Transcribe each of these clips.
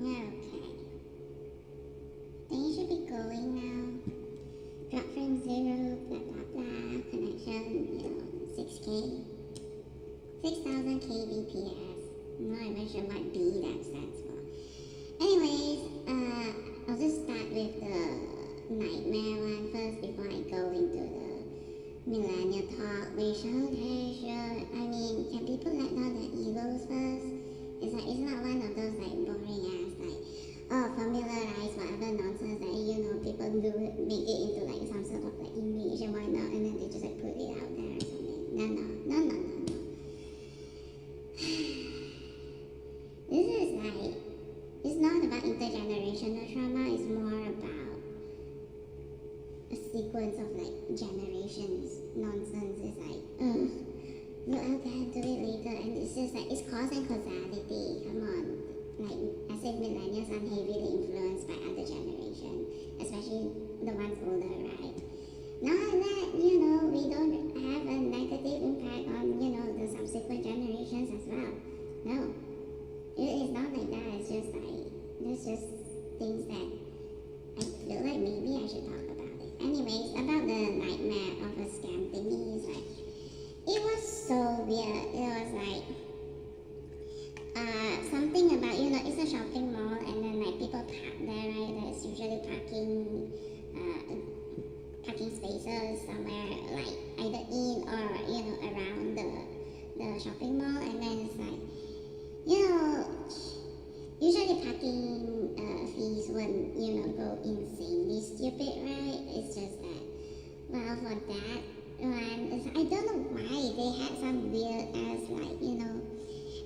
Okay. Then you should be going now. Drop from 0, blah blah blah, connection, 6K. 6000 kbps. I'm not even sure what B that stands for. Anyways, I'll just start with the nightmare one first before I go into the millennial talk, which okay, sure. I mean, can people let down their egos first? It's like, it's not one of those like boring ass like, oh, familiarize whatever nonsense that people do it, make it into like some sort of like image and whatnot, and then they just like put it out there or something. No. This is like, it's not about intergenerational trauma, it's more about a sequence of like generations nonsense. It's like, look out there, do it later, and it's just like, it's cause and causality, come on. Like, as if millennials aren't heavily influenced by other generations, especially the ones older, right? Not that, we don't have a negative impact on, the subsequent generations as well. No. It's not like that. It's just like, there's just things that I feel like maybe I should talk about it. Anyways, about the nightmare of a scam thingy, it's like, it was so weird. It was like, something about, it's a shopping mall, and then like people park there, right? There's usually parking spaces somewhere, like either in or, around the shopping mall, and then it's like, usually parking fees wouldn't, go insanely stupid, right? It's just that, well, for that one, I don't know why they had some weird ass, like,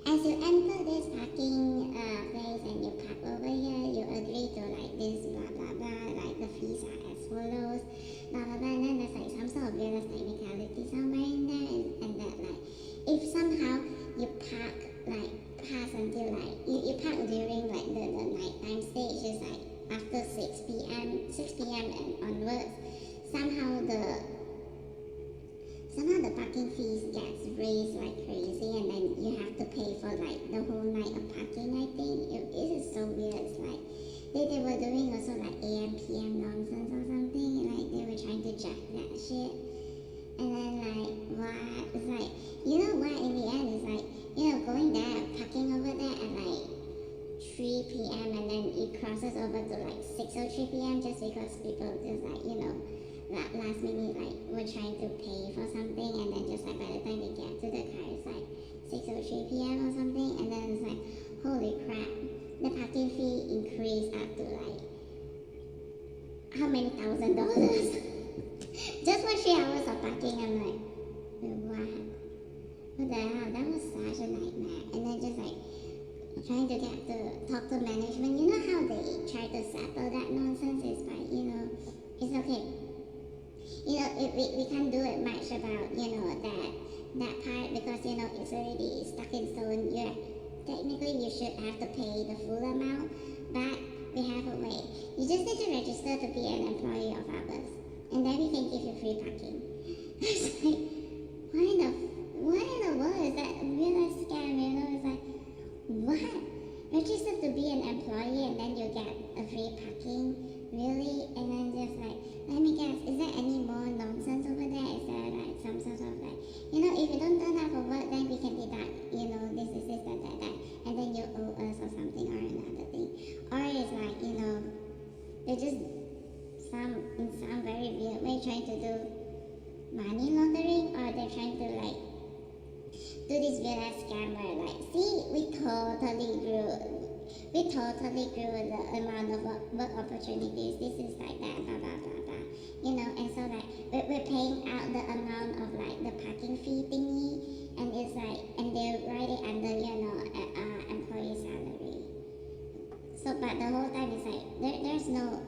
as you enter this parking place and you park over here, you agree to like this, blah blah blah, like the fees are as follows, blah blah blah, and then there's like some sort of weird technicality somewhere in there, and that like, if somehow you park like past until like you park during like the nighttime stage, is like after 6 p.m. and onwards, somehow the parking fees gets raised like crazy, and then you have to pay for like the whole night of parking. I think it is so weird. It's like they were doing also like AM PM nonsense or something, like they were trying to jack that shit. And then like, what? It's like, what, in the end, it's like, going there, parking over there at like 3 p.m. and then it crosses over to like 6 or 3 p.m. just because people just like, last minute, like, we're trying to pay for something, and then just like by the time they get to the car, it's like 6 or 3 p.m. or something, and then it's like, holy crap, the parking fee increased up to like, how many $1,000? Just for 3 hours of parking. I'm like, what? What the hell? That was such a nightmare. And then just like trying to get to talk to management. You know how they try to settle that nonsense is by, it's okay. We can't do it much about, that part because, it's already stuck in stone. Technically you should have to pay the full amount, but we have a way. You just need to register to be an employee of ours, and then we can give you free parking. It's like, what in the world is that real scam? It's like, what? Register to be an employee and then you get a free parking? Really? And then just like, let me guess, is there any more nonsense over there? Is there like some sort of like, if you don't turn up for work, then we can deduct, this, that, and then you owe us or something or another thing. Or it's like, they're just in some very weird way trying to do money laundering, or they're trying to like do this weird ass scam where like, see, we totally grew the amount of work opportunities. This is like that, blah blah blah blah. And so like we're paying out the amount of like the parking fee thingy, and it's like, and they write it under employee salary. So but the whole time it's like there's no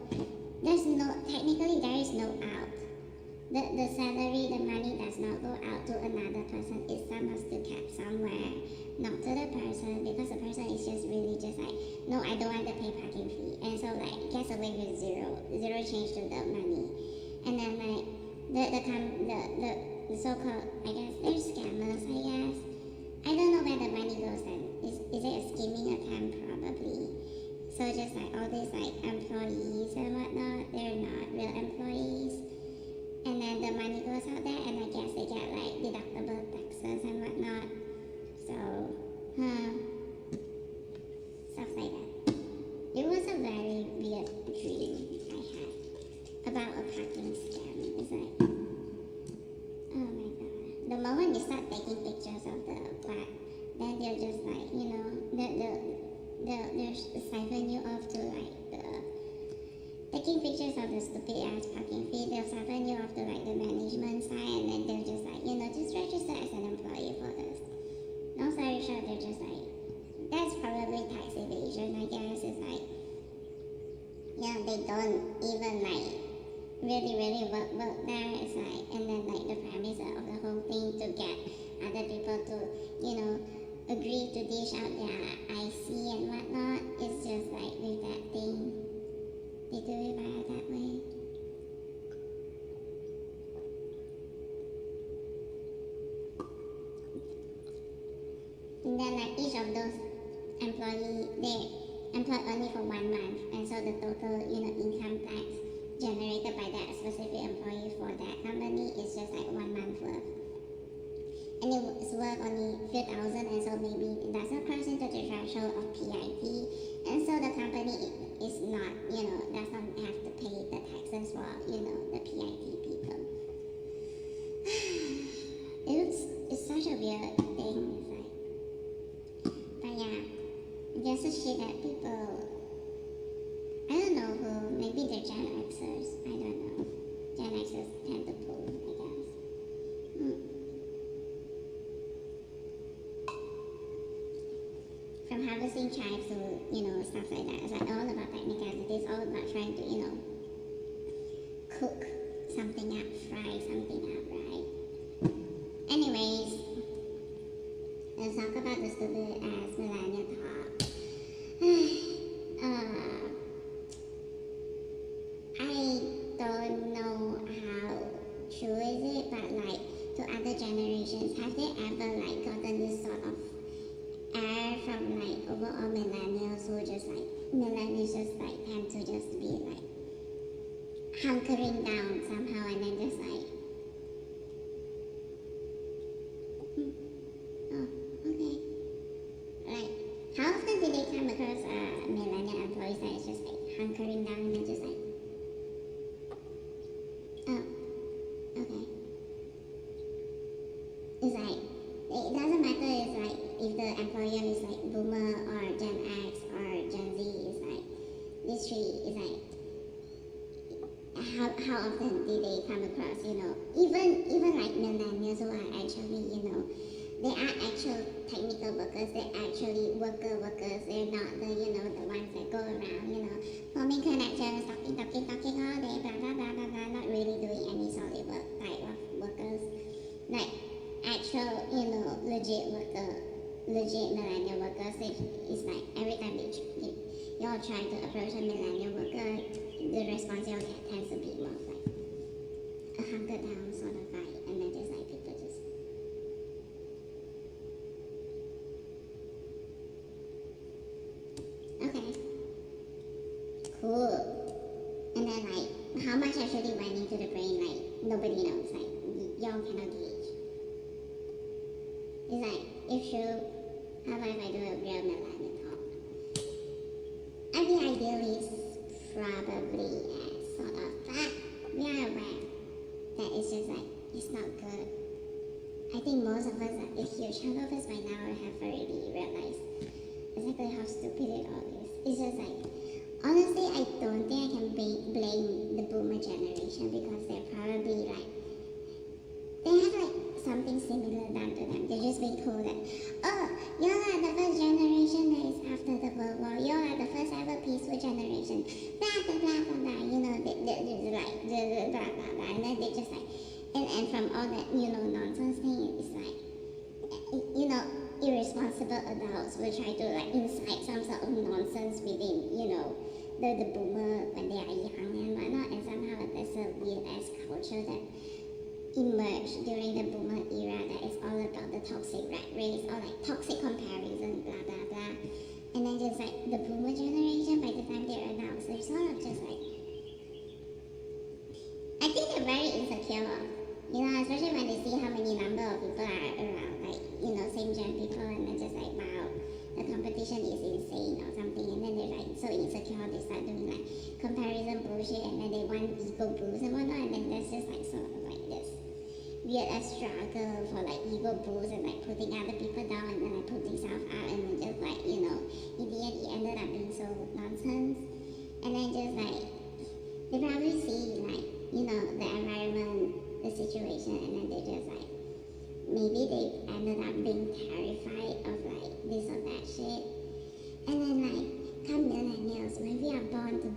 technically there is no out. The salary, the money does not go out to another person. It's somehow still kept somewhere, not to the person, because the person is just really just like, no, I don't want to pay parking fee, and so like gets away with zero change to the money. And then like the so-called, I guess they're scammers, I guess. I don't know where the money goes then. Is it a scheming attempt? Probably. So they're just like, they'll siphon you off to like the taking pictures of the stupid ass parking fee. They'll siphon you off to like the management side, and then they're just like, just register as an employee for this. Long story short, they're just like, that's probably tax evasion, I guess. It's like, they don't even like really work there. It's like, and then like the premise of the whole thing to get other people to, agree to dish out their IC and whatnot. It's just like with that thing, they do it via that way. And then like each of those employees, they employed only for 1 month, and so the total, income tax generated by that specific employee for that company is just like 1 month worth. And it's worth only a few thousand, and so maybe it doesn't cross into the threshold of PIT, and so the company is not, does not have to pay the taxes for, the PIT people. It's such a weird thing. It's like, but yeah, there's a shit that people, I don't know who, maybe they're Gen Xers, I don't know. Gen Xers tend to pull, I guess. From harvesting chives to, stuff like that. It's like all about technicalities, all about trying to, cook something up, fry something up, right? Anyways, let's talk about the stupid ass millennial talk. I don't know how true is it, but like to other generations, have they ever like gotten this sort of air from like overall millennials who just like millennials just like tend to just be like hunkering down somehow, and then just like okay, like how often do they come across millennial employees that is just like hunkering down and then just like okay, it's like it doesn't matter. It's like if the employer is like boomer or Gen X or Gen Z, is like this three is like how often do they come across, even like millennials who are actually, they are actual technical workers, they're actually workers, they're not the, the ones that go around, forming connections, talking all day, blah, blah, blah, blah, blah, not really doing any solid work type of workers, like actual, legit millennial workers. It's like every time y'all try to approach a millennial worker, the response y'all get tends to be more like a hunker down sort of vibe, and then just like people just okay, cool. And then like how much actually went into the brain, like nobody knows, like y'all cannot gauge. It's like, if true, how about if I do a real millennial talk? And the ideal is probably sort of, but we are aware that it's just like, it's not good. I think most of us, a huge chunk of us by now have already realized exactly how stupid it all is. It's just like, honestly, I don't think I can blame the boomer generation, because they're probably like, they have like something similar done to them. They're just being told that, oh, y'all are the first generation that is after the World War. Y'all are the first ever peaceful generation. Blah, blah, blah, blah, blah. They're like, blah, blah, blah. And then they just like, and from all that, nonsense thing, it's like, irresponsible adults will try to like incite some sort of nonsense within, the boomer when they are young and whatnot. And somehow there's a weird ass culture that emerged during the boomer era that is all about the toxic rat race or like toxic comparison, blah blah blah. And then just like the boomer generation, by the time they're adults, they're sort of just like, I think they're very insecure, especially when they see how many number of people are around, like, same gen people, and then just like, wow, the competition is insane or something, and then they're like so insecure, they start doing like comparison bullshit, and then they want ego boost and whatnot, and then there's just like sort of like this weird struggle for like ego boost and like putting other people down and then like putting self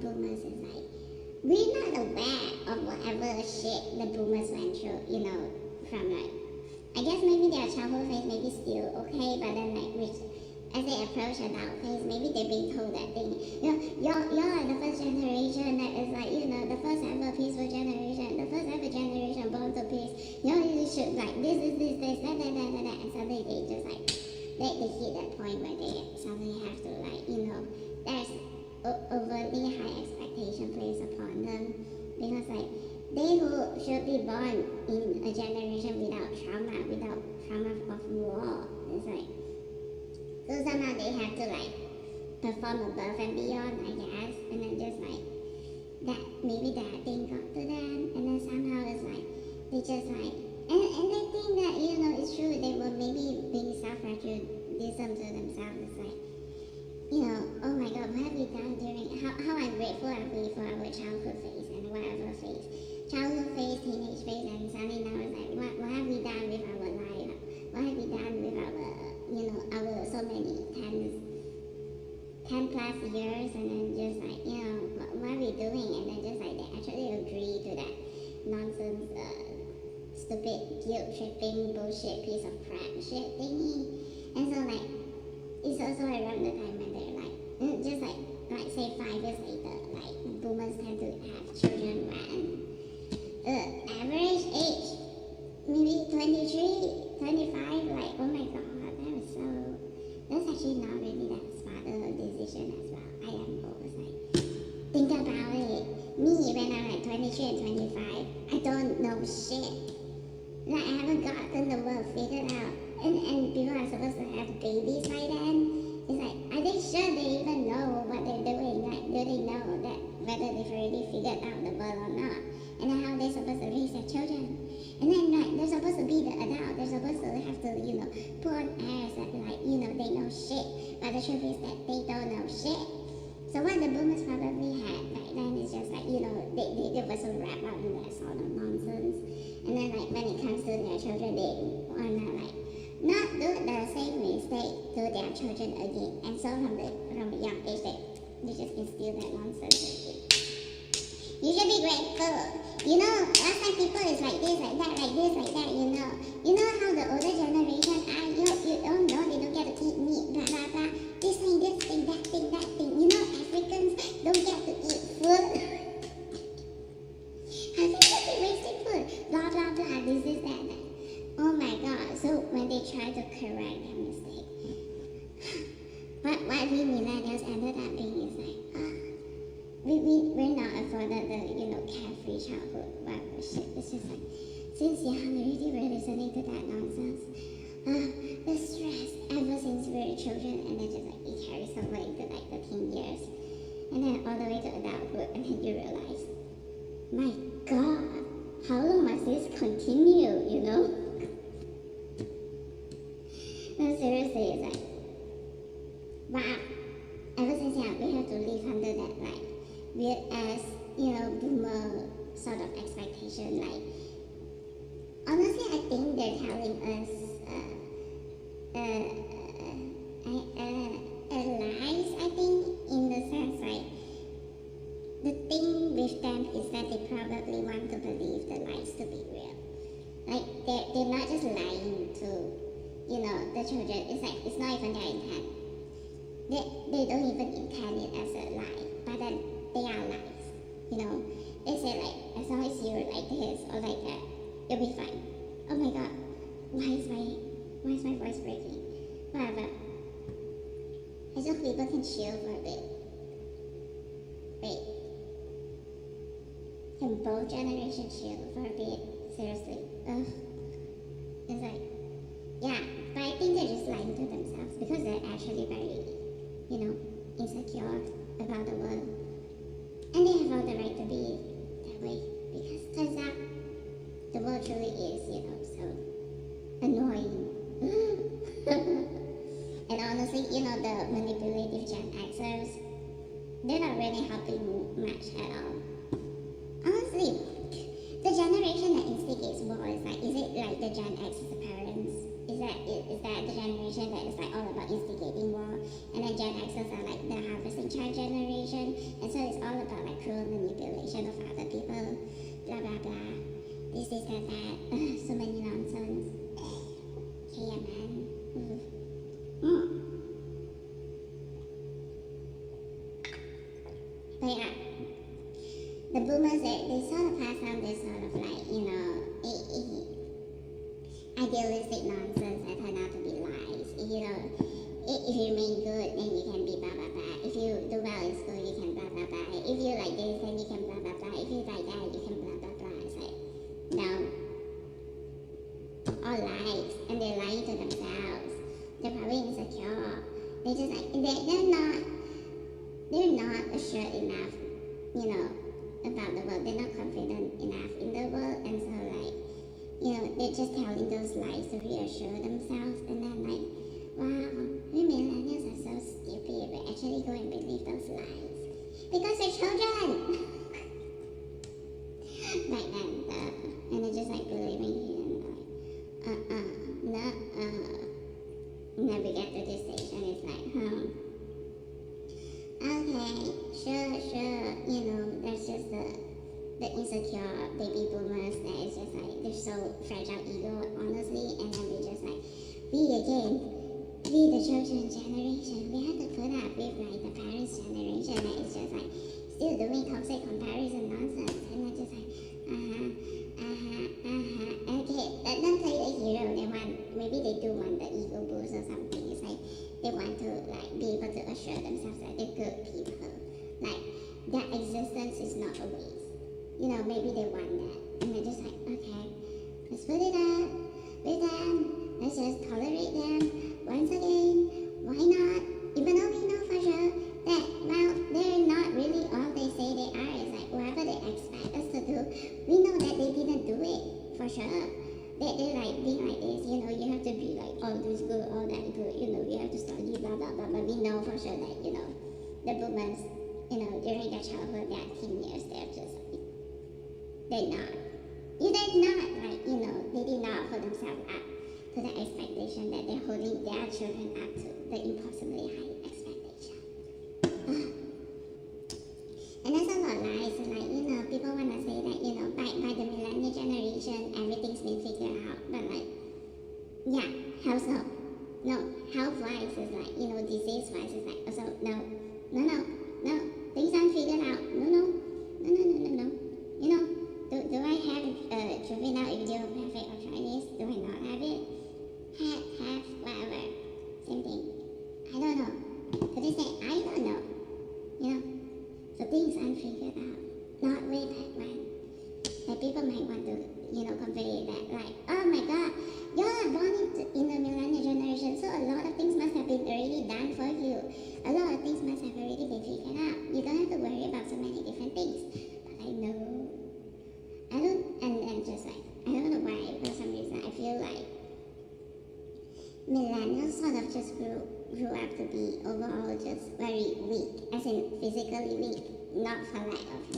boomers is like, we're not aware of whatever shit the boomers went through, from like, I guess maybe their childhood phase maybe still okay, but then like as they approach adult phase, maybe they're being told that thing, y'all are the first generation that is like, the first ever peaceful generation, the first ever generation born to peace. Y'all should like this, that, and suddenly they just like, they hit that point where they suddenly have to like, there's overly high expectation placed upon them, because like, they who should be born in a generation without trauma of war, it's like, so somehow they have to like perform above and beyond, I guess, and then just like that, maybe that thing got to them, and then somehow it's like they just like, and they think that it's true, they were maybe being self-retribution to themselves. It's like, oh my God, what have we done during how ungrateful are we for our childhood phase and whatever phase, childhood phase, teenage phase, and suddenly now it's like, what have we done with our life? What have we done with our our so many 10 plus years, and then just like, what are we doing? And then just like they actually agree to that nonsense, stupid, guilt-tripping, bullshit piece of crap shit thingy. And so like, it's also around the time when they're like, just like say 5 years later, like boomers tend to have children when average age maybe 23, 25, like, oh my God, that's actually not really that smart of a decision as well. I am always like, think about it. Me, when I'm like 23 and 25, I don't know shit. Like, I haven't gotten the world figured out. And people are supposed to have babies by then. It's like, are they sure they even know what they're doing? Like, do they know that whether they've already figured out the world or not? And then how they're supposed to raise their children? And then like, they're supposed to be the adult. They're supposed to have to, put on airs that like, they know shit. But the truth is that they don't know shit. So what the boomers probably had back then is just like, they were so wrapped up in that sort of nonsense. And then like, when it comes to their children, they wanna like, not do the same mistake to their children again. And so from a young age, they just instill that nonsense. You should be grateful. Last time people is like this, like that, like this, like that, You know how the older generation are, you don't know, they don't get to eat meat, blah, blah, blah. This thing, that thing. Africans don't get to eat food. Africans be wasting food, blah, blah, blah, this, that. Oh my God, so when they try to correct their mistake, what we millennials ended up being is like, we're not afforded the, carefree childhood, whatever shit. It's just like, since young, already we're listening to that nonsense. The stress ever since we were children, and then just like, it carries over into like the teen years. And then all the way to adulthood, and then you realize, my God, how long must this continue, No, seriously, it's like, wow. Ever since young, we have to live under that, like, weird ass, boomer sort of expectation. Like, honestly, I think they're telling us lies, I think, in the sense, like, the thing with them is that they probably want to believe the lies to be real. Like, they're not just lying to, the children. It's like, it's not even their intent. They don't even intend it as a lie, but then they are lies, They say like, as long as you're like this or like that, you'll be fine. Oh my God, why is my voice breaking? Whatever. I just hope people can chill for a bit. Wait. Can both generations chill for a bit? Seriously. Ugh. It's like, yeah, but I think they're just lying to themselves because they're actually very, insecure about the world. And they have all the right to be that way, because turns out the world truly is, so annoying. And honestly, the manipulative Gen Xers, they're not really helping much at all. Honestly, the generation that instigates war is like, is it like the Gen X's parents? Is that the generation that is like all about instigating war? And then Gen Xers are like the harvesting child generation, and so it's all about the boomers, they sort of pass down this sort of like, idealistic nonsense that turn out to be lies. If you remain good, then you can be blah blah blah. If you do well in school, you can blah blah blah. If you like this, then you can blah blah blah. If you like that, you can blah blah blah. It's like, no, all lies, and they're lying to themselves. They're probably insecure. They're just like they're not assured enough, about the world. They're not confident enough in the world, and so like, they're just telling those lies to reassure themselves, and then like, wow, we millennials are so stupid. We actually go and believe those lies because we're children. Back then, and they're just like believing it, and like, Now we get to this stage, and it's like, okay, sure, that's just the insecure baby boomers that is just like, they're so fragile ego, honestly, and then we just like, we the children generation, we have to put up with like the parents generation that is just like still doing toxic comparison nonsense, and they're just like, okay, let them play the hero. They want, maybe they do want the ego boost or something. It's like they want to like be able to assure themselves that they're good people, like their existence is not a waste. Maybe they want that, and they're just like, okay, let's put it up with them. Let's just tolerate them once again. Why not? Even though we know for sure that, well, they're not really all they say they are. It's like whatever they expect us to do, we know that they didn't do it for sure. They're like being like this, you have to be like all this good, all that good, you have to study, blah, blah, blah. But we know for sure that, the boomers, during their childhood, their teen years, they're just like, they're not. They're not, like, they did not hold themselves up to the expectation that they're holding their children up to, the impossibly high expectation. And there's a lot of lies, like, people want to say that, by the millennial generation, everything's been figured out, but like, yeah, how so? No, health-wise is like, disease-wise is like, so, no, things aren't figured out, no. Do I have juvenile idiopathic arthritis? Do I not have it? Have, whatever. Same thing. I don't know. So they say, I don't know. So things aren't figured out. Not way back when. Like people might want to, convey that, like, oh my god, you're born in the millennial generation, so a lot of things must have been already done for you. A lot of things must have already been figured out. You don't have to worry about so many different things. But I know. I don't, and just like, I don't know why, for some reason, I feel like millennials sort of just grew up to be overall just very weak, as in physically weak, not for lack of,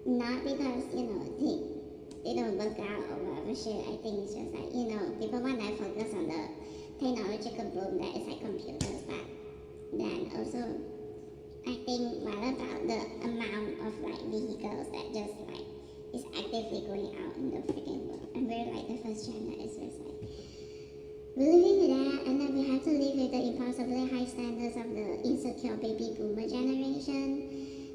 not because, they don't work out or whatever shit. I think it's just like, people want to focus on the technological boom that is like computers, but then also, I think what about the amount of like vehicles that just like is actively going out in the freaking world, and we're like the first gen that is just like, we're living with that, and then we have to live with the impossibly high standards of the insecure baby boomer generation,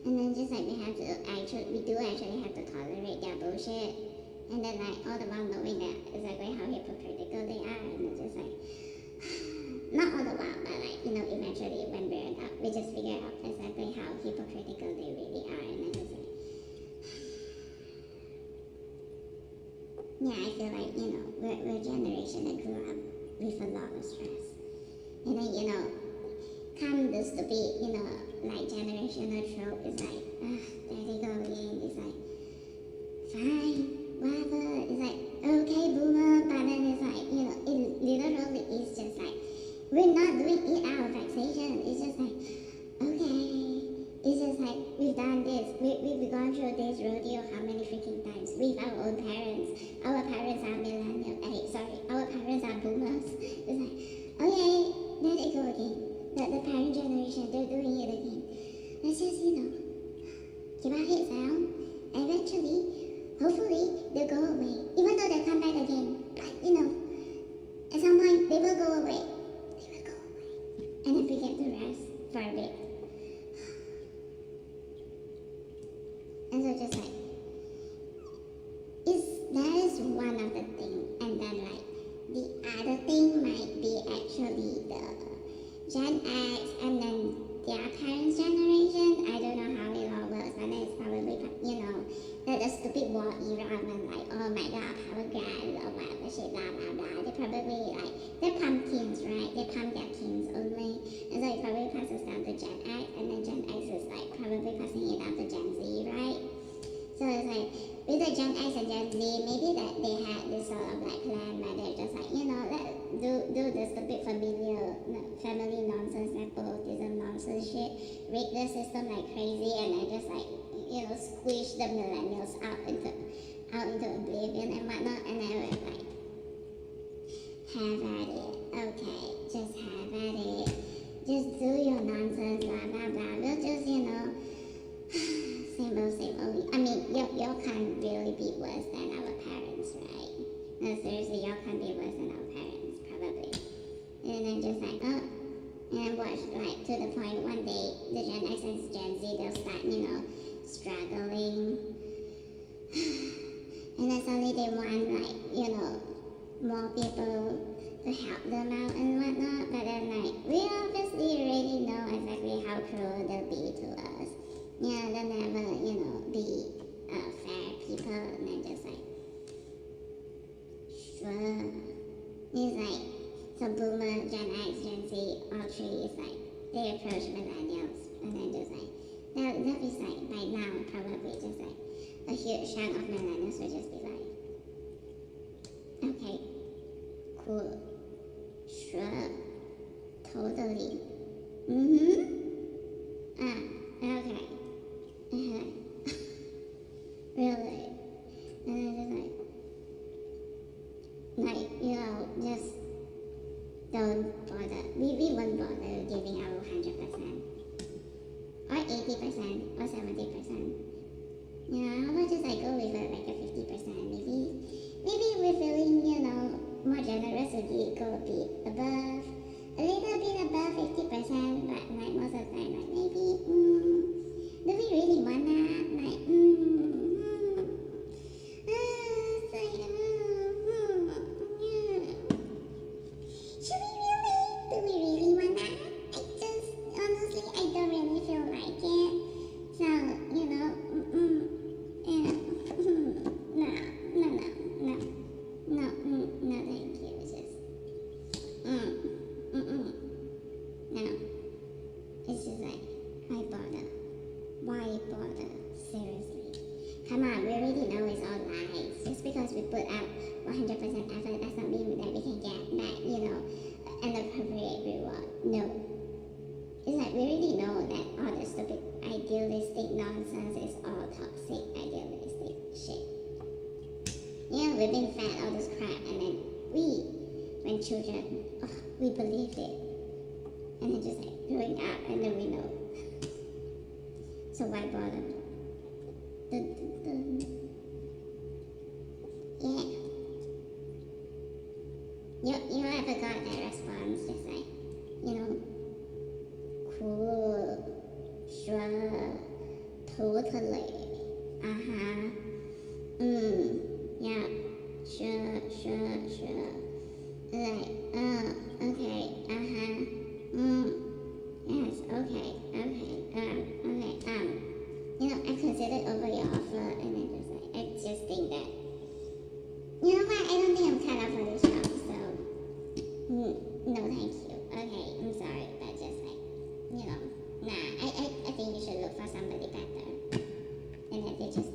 and then just like we do actually have to tolerate their bullshit, and then like all the while knowing that exactly how hypocritical they are, and it's just like, not all the while, but like, eventually when we're adult, we just figure out exactly how hypocritical they really are, and then it's like, yeah, I feel like, we're a generation that grew up with a lot of stress. And then, come the stupid, like generational trope is like, there they go again. It's like, fine, whatever. It's like, okay, boomer, but then it's like, it literally is just like, we're not doing it out of vexation. It's just like, okay. It's just like, we've done this. We've gone through this rodeo how many freaking times with our own parents. Our parents are millennial. Our parents are boomers. It's like, okay, there they go again. The parent generation, they're doing it again. Let's just, keep our heads down. Eventually, hopefully, they'll go away. Even though they'll come back again. But, at some point, they will go away. And then we get to rest for a bit. Gen X, and then their parents' generation. I don't know how it all works, but then it's probably, the stupid war era when like, oh my god, power grab or whatever shit, blah blah blah. They probably like, they pump kings, right? They pump their kings only, and so it probably passes down to Gen X, and then Gen X is like probably passing it down to Gen Z, right? So it's like, with the Gen X and Gen Z, maybe that they had this sort of like plan where they're just like, let do the stupid family nonsense, nepotism nonsense shit, rig the system like crazy, and then just like, squish the millennials out into oblivion and whatnot, and then we're like, have at it, okay, just have at it, just do your nonsense, blah blah blah. We'll just, same old. I mean, y'all can't really be worse than our parents, right? No, seriously, y'all can't be worse than our parents, probably. And then just like, and watch, like, to the point one day, the Gen X and Gen Z, they'll start, struggling. And then suddenly they want, like, more people to help them out and whatnot. But then, like, we obviously already know exactly how cruel they'll be to us. They'll never, be fair people, and then just like, sure. It's like, so boomer, Gen X, Gen Z, all three is like, they approach millennials, and then just like, they'll be like, by now, probably just like, a huge chunk of millennials will just be like, okay, cool, sure, totally, okay. Really? And then just don't bother. We won't bother giving our 100%, or 80%, or 70%. How about just like go with like a 50%? Maybe we're feeling, more generous with it, go a bit above, a little bit above 50%, but like most of the time, like maybe, do we really want that? Like, it's like, should we really? Do we really want that? Honestly, I don't really feel like it. So, yeah, no, thank you. It's just, no. It's just like, why bother? Why bother? Seriously. Come on, we already know it's all lies. Just because we put out 100% effort does not mean that we can get back, an appropriate reward. No. It's like we already know that all the stupid idealistic nonsense is all toxic idealistic shit. We've been fed all this crap, and then when children, we believed it. And then just like growing up, and then we know. So why bother? Yeah. I forgot that response. Just like, cool, sure, totally, yeah, sure. Like, okay, yes, okay, I considered over your offer, and then just like, I just think that, what, I don't think I'm cut out for this job, so, no thank you, okay, I'm sorry, but just like, I think you should look for somebody better, and then they just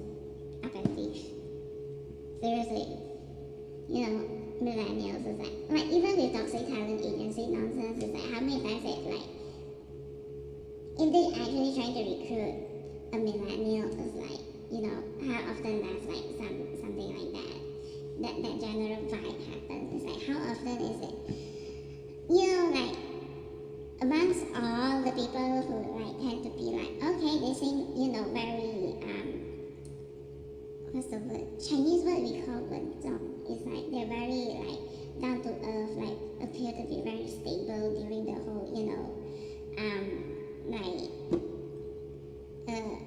up and leave. Seriously, millennials is like even with toxic talent agency nonsense, is like, how many times it like, if they actually trying to recruit a millennial, is like, how often that's like something like that general vibe happens. It's like, how often is it, like, amongst all the people who like tend to be like, okay, they seem, very, what's the word? Chinese word we call 稳重. It's like they're very like down to earth, like appear to be very stable during the whole, like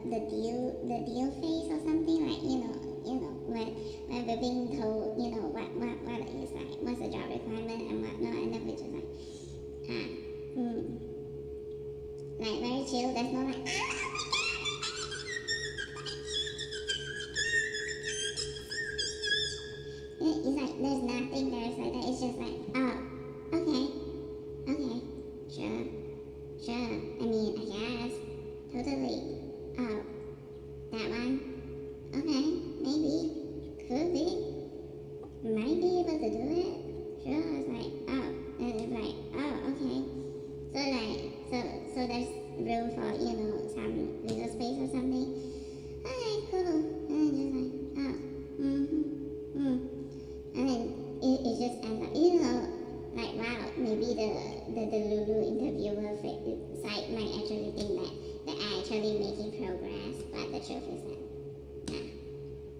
the deal phase or something, like when we're being told, what is like, what's the job requirement and whatnot, and then we're just like, there's no like, it's like there's nothing there, so that it's just like, oh, okay, sure, I mean, I guess, totally, oh, that one, okay, maybe, could be, might be able to do it, sure, it's like, oh, and it's like, oh, okay, so like, so there's room for, some little space or something, okay, cool, and then just like, oh, and then it just ends up, like, wow, maybe the Lulu interviewer site might actually think that they're actually making progress, but the truth is that,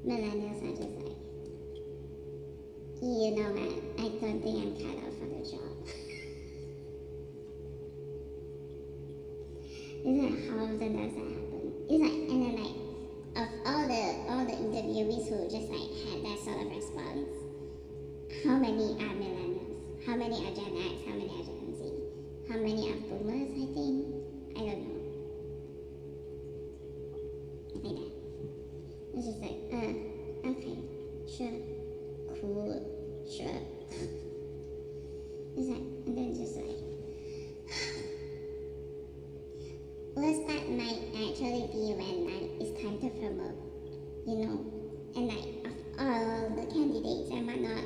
millennials are just like, you know what, I don't think I'm cut out for the job. It's like, how often does that happen? It's like, and then like, of all the interviewees who just like had that sort of response, how many are millennials? How many are Gen X? How many are Gen Z? How many are boomers, I think? I don't know. Like that. It's just like, okay, sure, cool, sure. It's like, and then just like, worst part might actually be when like it's time to promote, and like of all the candidates and whatnot.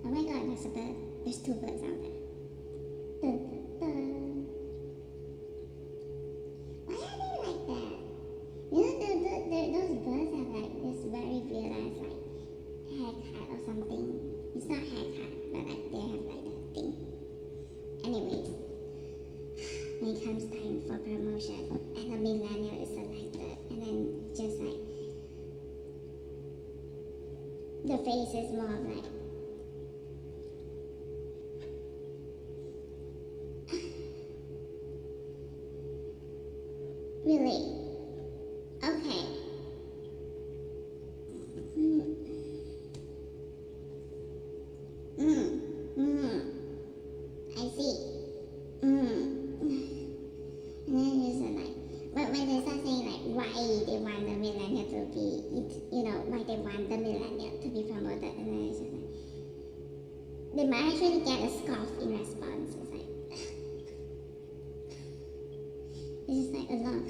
Oh my god, there's a bird. There's two birds out there. Dun, dun, dun. Why are they like that? Those birds have like this very realized like haircut or something. It's not haircut, but like they have like that thing. Anyways, when it comes time for promotion and a millennial is selected, and then just like the face is more of like, really? Okay. I see. And then you said like, but when they start saying like why they want the millennial to be, why they want the millennial to be promoted, and then it's just like, they might actually get a scoff in response. It's like, it's just like a long,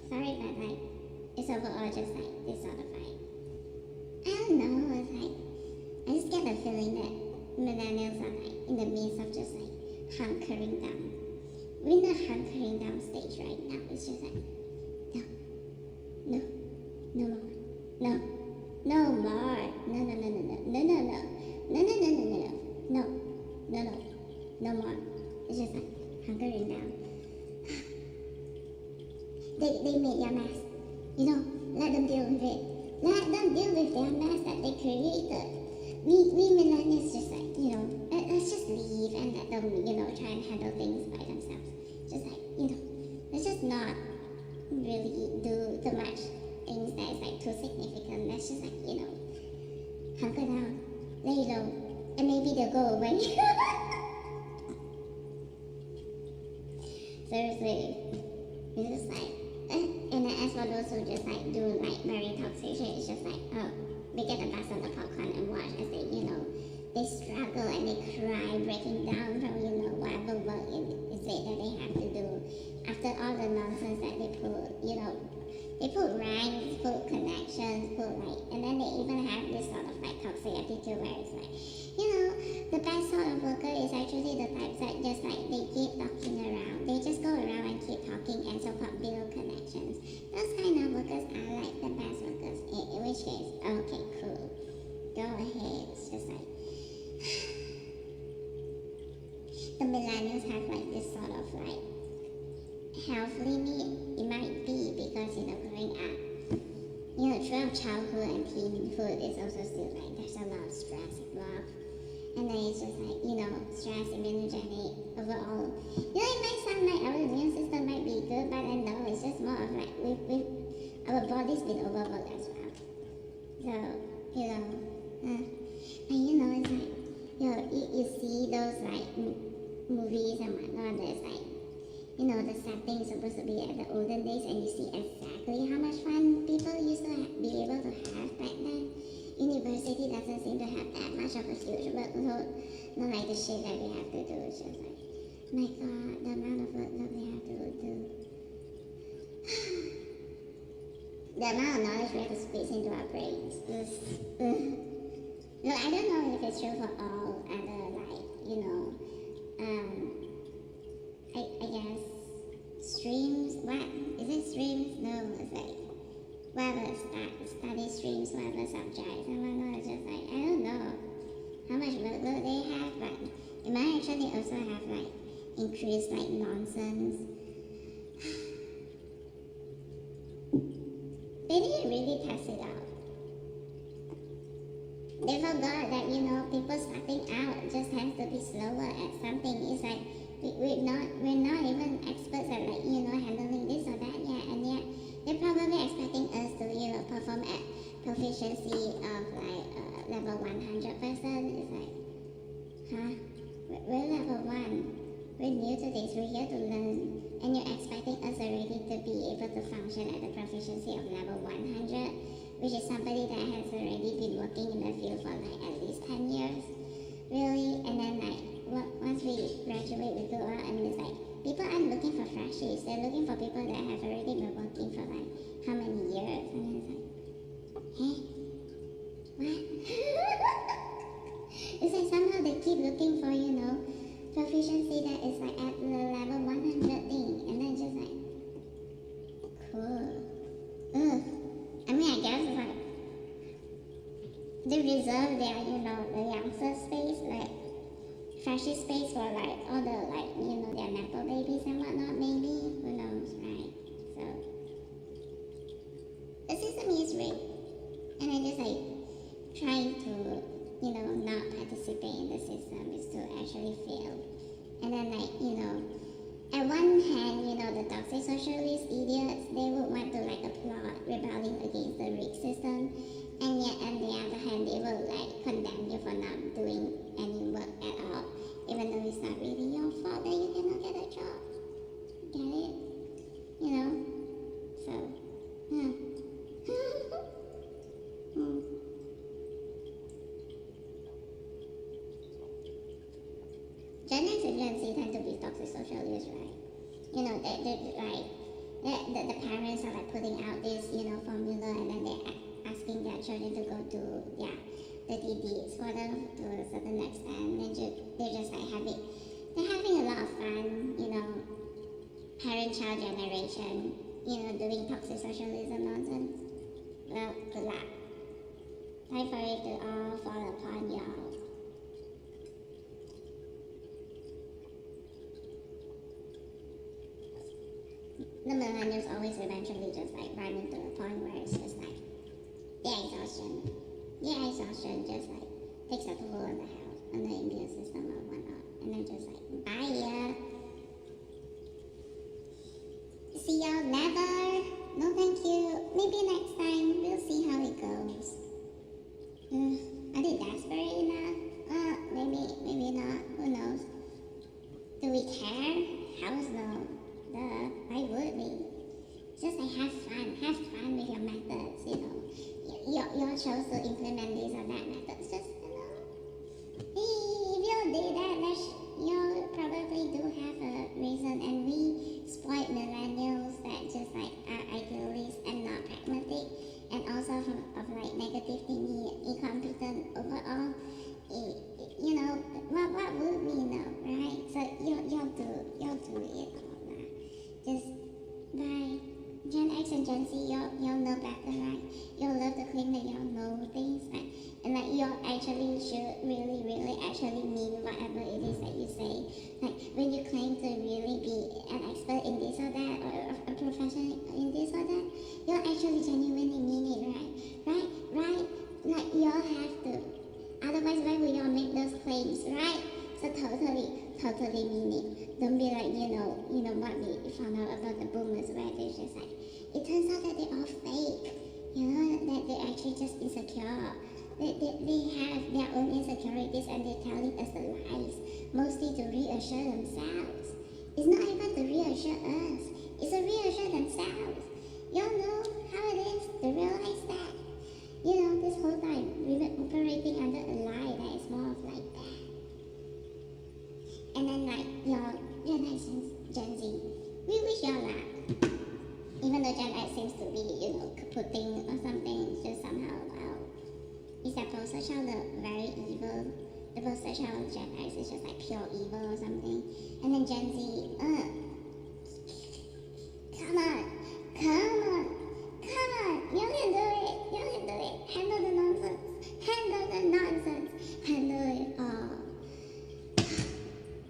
sorry, but like, it's overall just like this sort of like, I don't know, it's like, I just get the feeling that millennials are like in the midst of just like hunkering down. We're in the hunkering down stage right now. It's just like, no more, no more, no more. It's just like hunkering down. They made their mess, let them deal with it. Let them deal with their mess that they created. We millennials just like, let's just leave and let them, try and handle things by themselves. Just like, let's just not really do too much things that is like too significant. Let's just like, hunker down, lay low, and maybe they'll go away. Seriously, it's just like, and then as for those who just like do like very toxicity, it's just like, oh, they get a bus on the popcorn and watch as they, they struggle and they cry, breaking down from, whatever work is it that they have to do after all the nonsense that they put, they put ranks, put connections, put like, and then they even have this sort of like toxic attitude where it's like, the best sort of worker is actually the types that just like they keep talking around. They just go around and keep talking and so-called build connections. Those kind of workers are like the best workers. In which case, okay, cool. Go ahead. It's just like the millennials have like this sort of like health limit. It might be because growing up, throughout childhood and teenhood is also still like there's a lot of stress involved. And then it's just like, stress, immunogenic, overall. It might sound like our immune system might be good, but then no, it's just more of like, our body's been overworked as well. So, you know, it's like, you see those like movies and whatnot. There's like, you know, the setting is supposed to be at the olden days, and you see exactly how much fun people used to be able to have back then. University doesn't seem to have that much of a huge workload. Not like the shit that we have to do. It's just like, my God, the amount of work that we have to do. The amount of knowledge we have to squeeze into our brains. No, I don't know if it's true for all other, like, you know, I guess streams. What is it? Streams? No, it's like whatever study streams, whatever subjects and whatnot. It's just like, I don't know how much workload they have, but it might actually also have like increased like nonsense. They didn't really test it out. They forgot that, you know, people starting out just tends to be slower at something. It's like we're not even experts at, like, you know, handling this or that yet, and yet they're probably expecting us to, you know, perform at proficiency of like level 100%. It's like, huh? We're level 1. We're new to this. We're here to learn, and you're expecting us already to be able to function at the proficiency of level 100, which is somebody that has already been working in the field for like at least 10 years, really. And then like once we graduate, we go out, and it's like people aren't looking for freshies. They're looking for people that have already been working for like how many years, and it's like, hey, what? It's like somehow they keep looking for, you know, proficiency that is like at the level 100 thing, and then just like, cool. Ugh. I mean, I guess it's like they reserve their, you know, the youngster space, like freshy space for like all the, like, you know, their nepo babies and whatnot. Maybe, who knows, right? So the system is rigged, and I just like trying to, you know, not participate in the system is to actually fail. And then, like, you know, at one hand, you know, the toxic socialist idiots, they would want to like applaud rebelling against the rigged system, and yet on the other hand, they will like condemn you for not doing any work at all, even though it's not really your fault that you cannot get a job. Get it? You know? So, Gen X and Gen Z tend to be toxic socialists, right? You know, the parents are like putting out this, you know, formula, and then they're asking their children to go do, dirty deeds for them to a certain extent. They're just like they're having a lot of fun, you know, parent-child generation, you know, doing toxic socialism nonsense. Well, good luck. Time for it to all fall upon y'all. The millennials always eventually just like run into a point where it's just like their exhaustion just like takes a toll on the health, on the immune system or whatnot, and then just like, bye ya. See y'all never. No thank you. Maybe next time. We'll see how it goes. Are they desperate enough? Maybe not. Who knows? Do we care? How's no? Why would we? Just like have fun with your methods, you know. You chose to implement this or that methods. Just, you know, if you did that, you probably do have a reason. And we spoiled millennials that just like are idealists and not pragmatic, and also of like negative thingy, incompetent overall. You know, what would we know, right? So you'll do it all. Just bye. Gen X and Gen Z, y'all know better, right? Y'all love to claim that y'all know things, right? And like y'all actually should really actually mean whatever it is that you say. Like when you claim to really be an expert in this or that, or a professional in this or that, y'all actually genuinely mean it, right? Right? Like y'all have to. Otherwise, why would y'all make those claims, right? So totally mean it. Don't be like, you know what we found out about the boomers, where they're just like, it turns out that they're all fake. You know, that they're actually just insecure. They need to reassure themselves. It's not even to reassure us. It's to reassure themselves. Y'all know how it is to realize that, this whole time we've been operating under a lie that is more of like that. And then like your generations, Gen Z, we wish y'all luck. Even though Gen X seems to be, kaputting or something, just somehow, wow. Is that post-social very evil? The post-social Gen X is just like pure evil or something. And then Gen Z, come on, y'all can do it, handle the nonsense, handle it all.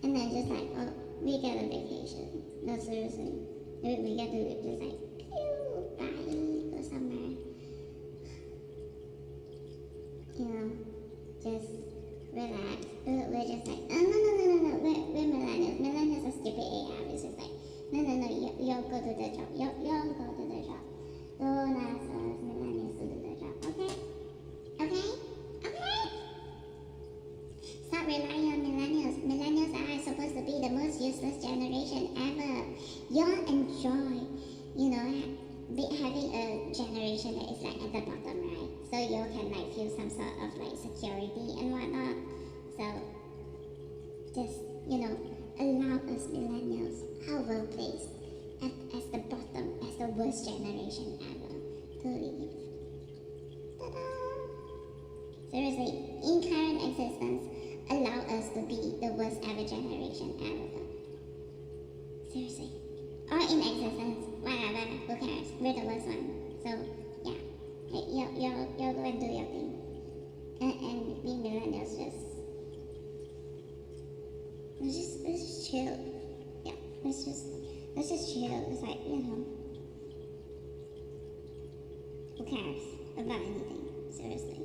And then just like, oh, we get a vacation. No, seriously. We get to just like, Bali or somewhere. Just relax. We're just like, oh, no. We're millennials. Millennials are stupid AF. It's just like, no. Y'all go to the job. Y'all go to the job. Don't ask us millennials to do the job. Okay? Stop relying on millennials. Millennials are supposed to be the most useless generation ever. Y'all enjoy, having a generation that is like at the bottom, right? So you can like feel some sort of like security and whatnot. So just, allow us millennials, our well placed, as the bottom, as the worst generation ever, to leave. Ta-da! Seriously, in current existence, allow us to be the worst ever generation ever. Seriously. Or in existence, whatever, who cares? We're the worst one. So, yeah. You'll go and do your thing. And we millennials let's just chill. Yeah, let's just chill. It's like, who cares about anything? Seriously.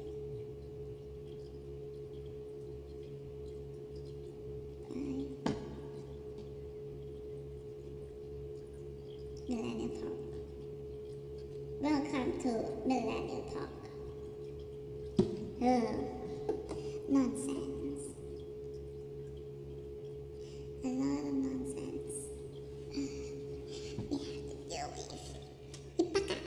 Bye. Millennial Talk. Welcome to Millennial Talk. Nonsense. A lot of nonsense. We have to deal with. Ipaka.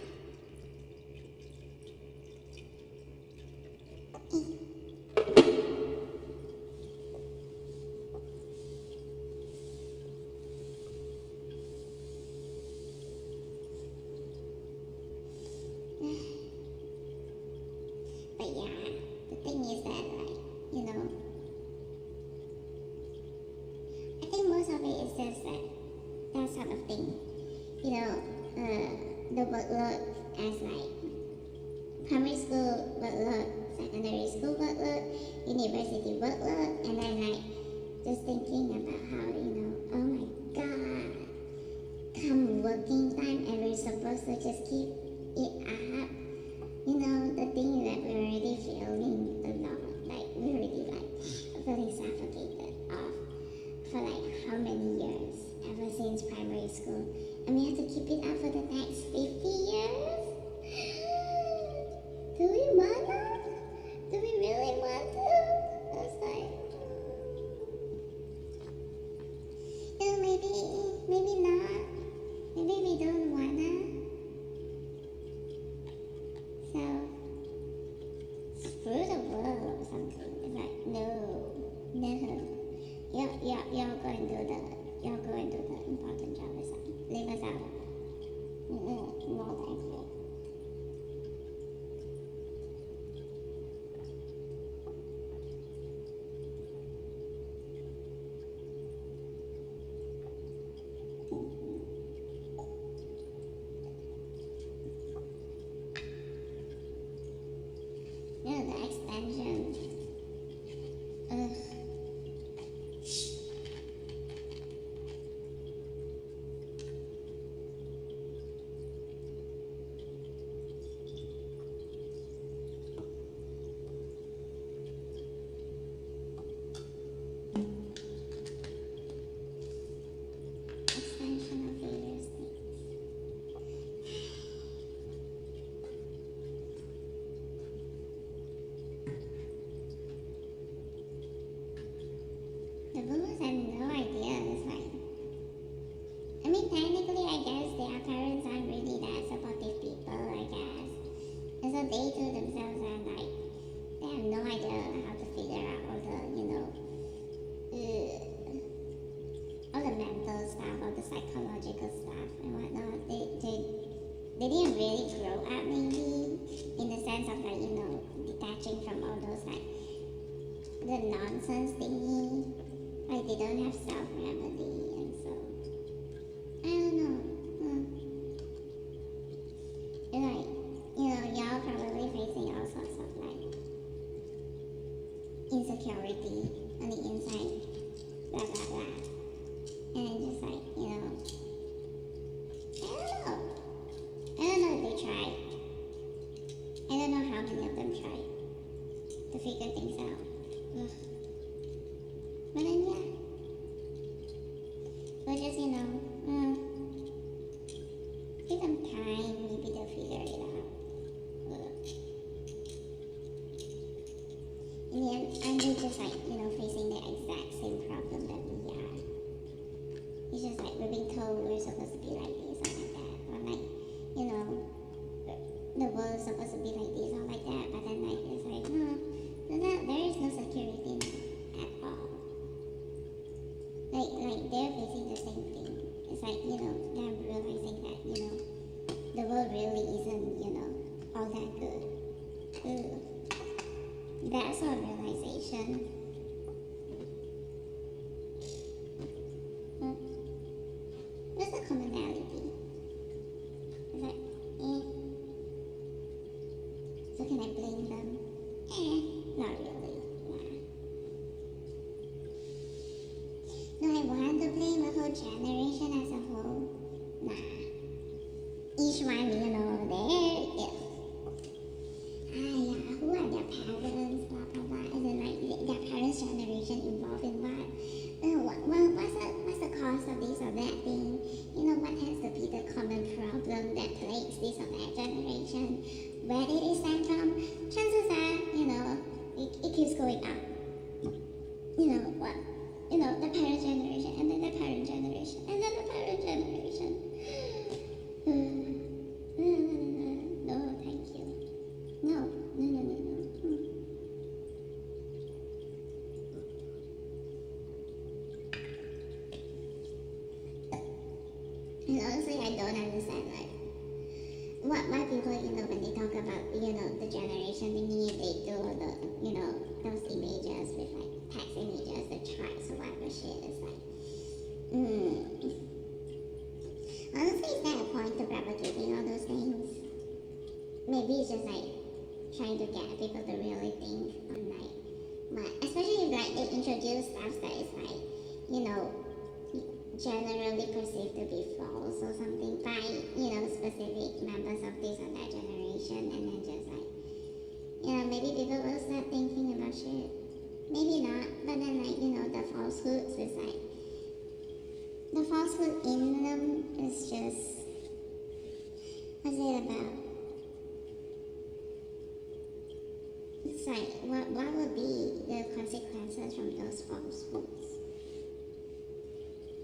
But yeah, the thing is that, like, I think most of it is just that sort of thing. The workload as like primary school workload, secondary school workload, university workload, and then like just thinking about how, oh my god, come working time and we're supposed to just keep it up. The thing that we're already feeling a lot, like we're already like feeling suffocated off for like how many years, ever since primary school, and we have to keep it up for the next 50 years? Do we wanna? Do we really want to? It's like, maybe not. Maybe we don't wanna. So, screw the world or something. It's like, no. You're going to do the important job or something. Leave us out of it. No, thank you. The extension. Ugh. Extension of various things. just have no idea. It's like, I mean, technically, I guess their parents aren't really that supportive people, I guess. And so they too themselves are like, they have no idea how to figure out all the, all the mental stuff, all the psychological stuff and whatnot. They didn't really grow up maybe in the sense of like, detaching from all those like the nonsense thingy. Like they don't have self-remedy and so I don't know. And like, y'all probably facing all sorts of like insecurity on the inside, blah blah blah. And just like, I don't know if they tried. I don't know how many of them tried to figure things out. Ugh. But then yeah. So just, give them time, maybe they'll figure it out. Ugh. In the end, aren't they just like, facing the exact same problem that we are? It's just like we're being told we're supposed to be like this or like that. Or like, the world is supposed to be like this or like that. But then like, it's like, there is no security at all. Like they're facing the same thing. It's like, them realizing that, the world really isn't, all that good. Ugh. That's our realization. What's the commonality? It's like, So can I blame them? Not really. Nah. Do I want to blame a whole generation as a whole? Nah. Each one, who are their parents, blah, blah, blah, and then like their parents' generation involved in what? What's the cause of this or that thing? What has to be the common problem that plagues this or that generation? Where did it stem from? Chances are, it keeps going up. What? The parent generation, and then the parent generation, and then the parent generation. No, thank you. No. And honestly, I don't understand, like, why people, when they talk about, the generation thingy, they do all the, those images with, like, text images, the charts or whatever shit. It's like, honestly, is there a point to propagating all those things? Maybe it's just, like, trying to get people to really think on, like, what, especially if, like, they introduce stuff that is, like, generally perceived to be false or something by, specific members of this or that generation, and then just like, maybe people will start thinking about shit. Maybe not, but then like, the falsehoods is like, the falsehood in them is just, what's it about? It's like, what would be the consequences from those falsehoods?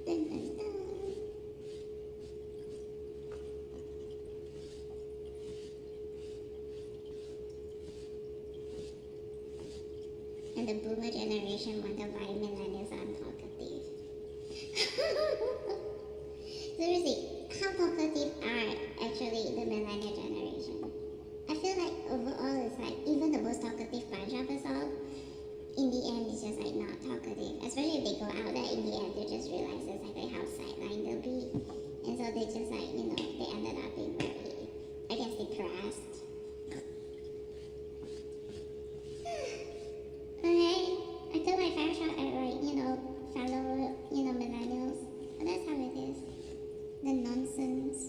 Dun, dun, dun. And the boomer generation wonder why millennials are untalkative. Seriously, how talkative are actually the millennial generation? I feel like overall it's like even the most talkative bunch of us all, in the end it's just like not talkative. Especially if they go out there, in the end they just realize exactly how sidelined they'll be. And so they just like, they ended up being very, I guess, depressed. Okay, I took my fair shot at like, fellow, millennials. But that's how it is. The nonsense.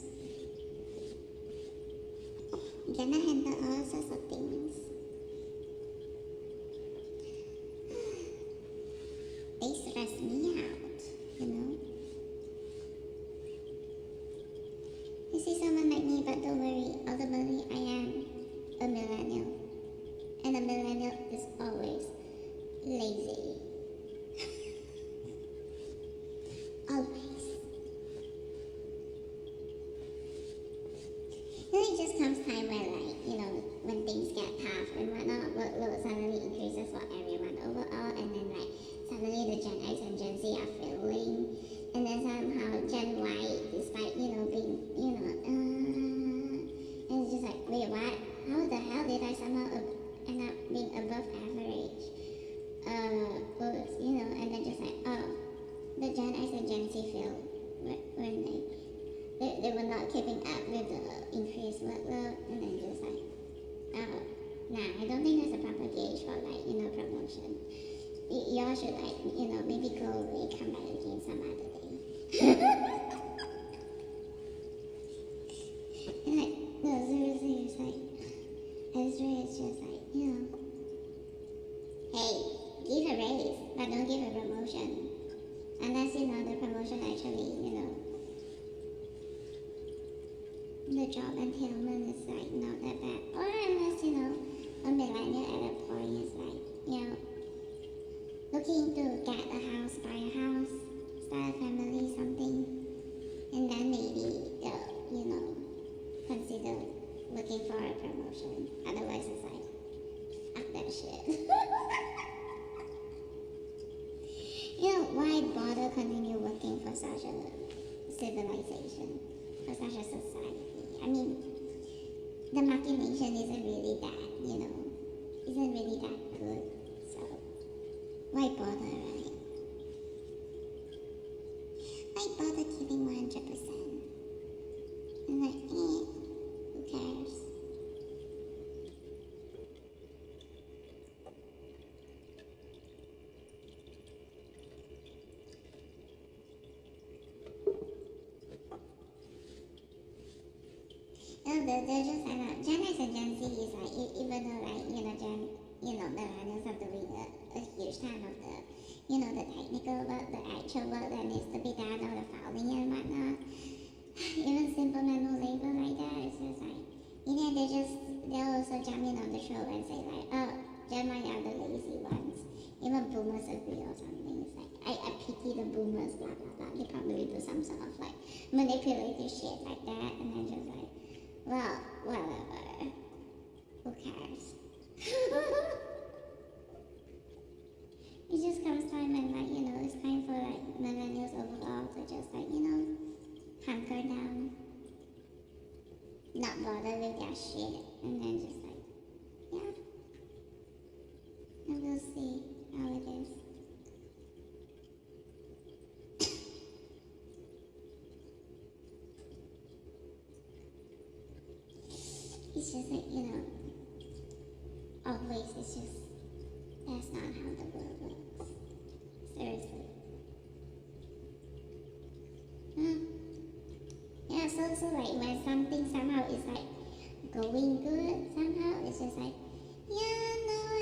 nah, I don't think there's a proper gauge for like, promotion. Y'all should like, maybe go away, come back again some other day. Like, no, seriously, it's like, Ezra is just like, hey, give a raise, but don't give a promotion. Unless, the promotion actually, the job entailment is like not that bad. Or unless, a millennial at a point is like, looking to get a house, buy a house, start a family, something. And then maybe they'll, consider looking for a promotion. Otherwise it's like, fuck that shit. Why bother continue working for such a civilization, for such a society? I mean, the machination isn't really that, isn't really that good. So, why bother, right? Why bother keeping 100%? I'm like, who cares? They're just, I know, Gen X and Gen Z is like, even though like, millennials are doing a huge time of the, the technical work, the actual work that needs to be done, or the filing and whatnot, even simple manual labor like that, it's just like, they'll also jump in on the show and say like, oh, Gen Y are the lazy ones. Even boomers agree or something. It's like, I pity the boomers, blah, blah, blah. They probably do some sort of like manipulative shit like that, and then just like, well, whatever. Who cares? It just comes time and like, it's time for like millennials overall to just like, hunker down. Not bother with their shit. And then just like, yeah. And we'll see how it is. It's just like, always it's just, that's not how the world works. Seriously. Yeah, so like when something somehow is like going good somehow, it's just like, yeah, no, I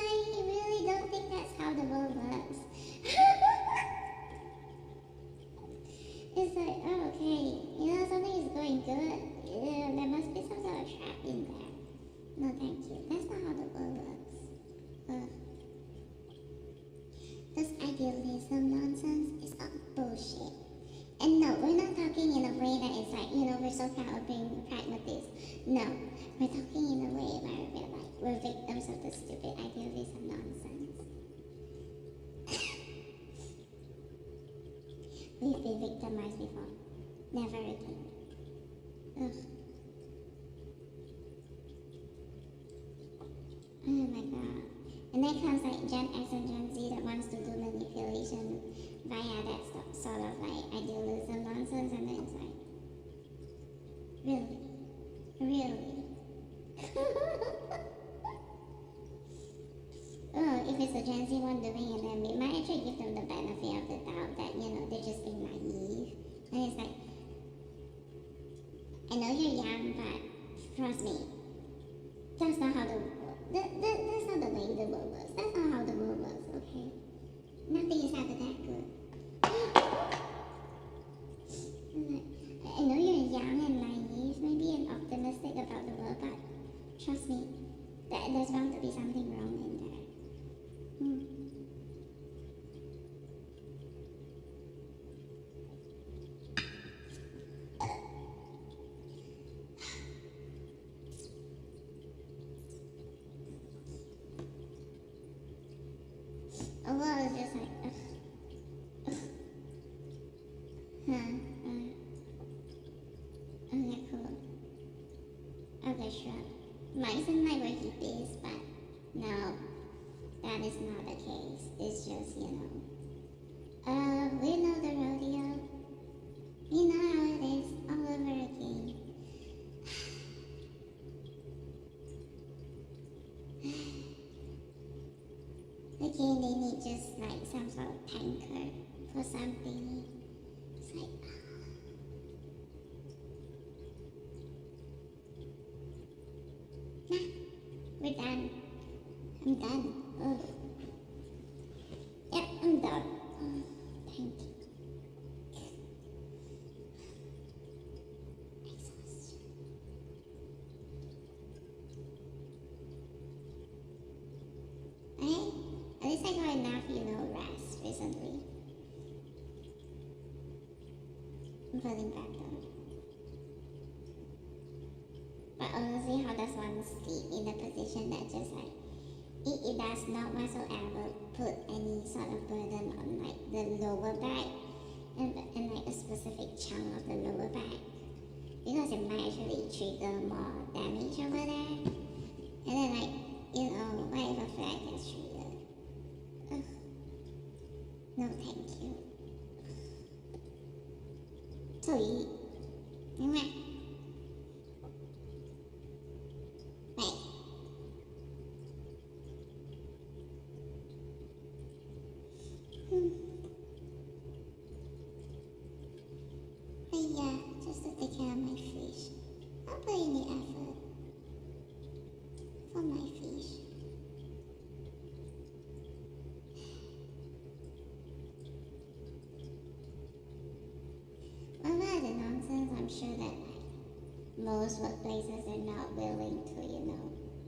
really don't think that's how the world works. It's like, oh, okay, something is going good. There must be some sort of trap in there. No, thank you. That's not how the world works. This idealism nonsense is all bullshit. And no, we're not talking in a way that it's like, we're so proud of being pragmatists. No, we're talking in a way where we're victims of the stupid idealism nonsense. We've been victimized before. Never again. Ugh. Oh my god. And then comes like Gen X and Gen Z that wants to do manipulation via that sort of like idealism nonsense, and then it's like, really? Really? Oh, if it's a Gen Z one doing it, then we might actually give them the benefit of the doubt that, they're just being naive. And it's like, I know you're young, but trust me, that's not how that's not the way the world works. That's not how the world works, okay? Nothing is ever that good. I know you're young and naive, maybe, and optimistic about the world, but trust me, there's bound to be something wrong in there. A lot is just like, okay, cool. Okay, sure. Might seem like we're hippies, but no, that is not the case. It's just, we know the rodeo. We know how it is all over again. Okay, they need just like some sort of tanker for something. It's like, nah, we're done. I'm done. Ugh. Yep, I'm done. Thank you. Exhaustion. Okay? At least I got enough, rest recently. I'm feeling better. But honestly, how does one sleep in a position that just like it does not whatsoever put any sort of burden on like the lower back and like a specific chunk of the lower back, because it might actually trigger more damage over there, and then like what if a flag gets triggered? Ugh. No thank you. So you right. Yeah, just to take care of my fish. I'll put in the effort for my fish. What about the nonsense? I'm sure that like most workplaces are not willing to,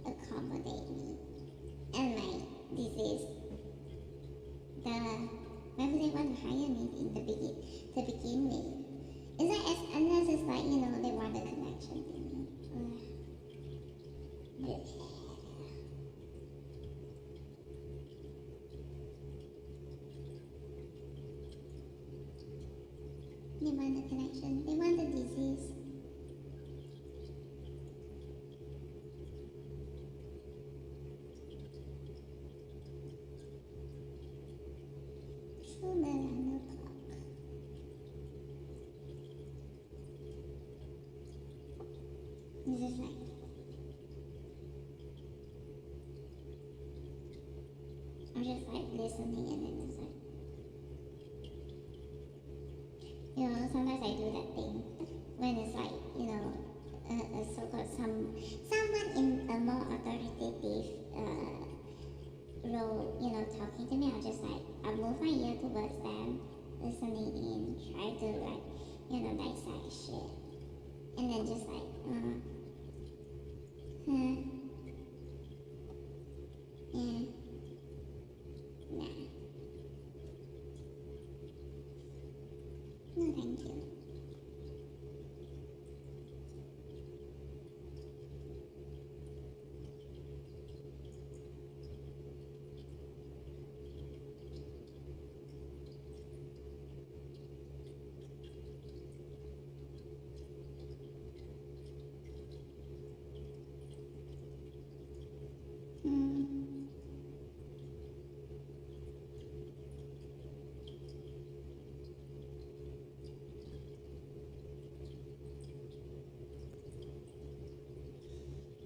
accommodate me and my disease. Why would they want to hire me in to begin with? Is that unless it's like, they want a connection to me. They want a connection. They want a disease. True millennial clock. This is like I'm just like listening, and then it's like, sometimes I do that thing when it's like, a so-called someone in a more authoritative role, talking to me. I'll move my ear towards them, listening in, try to like, dissect shit, and then just like, yeah. Nah. No, thank you.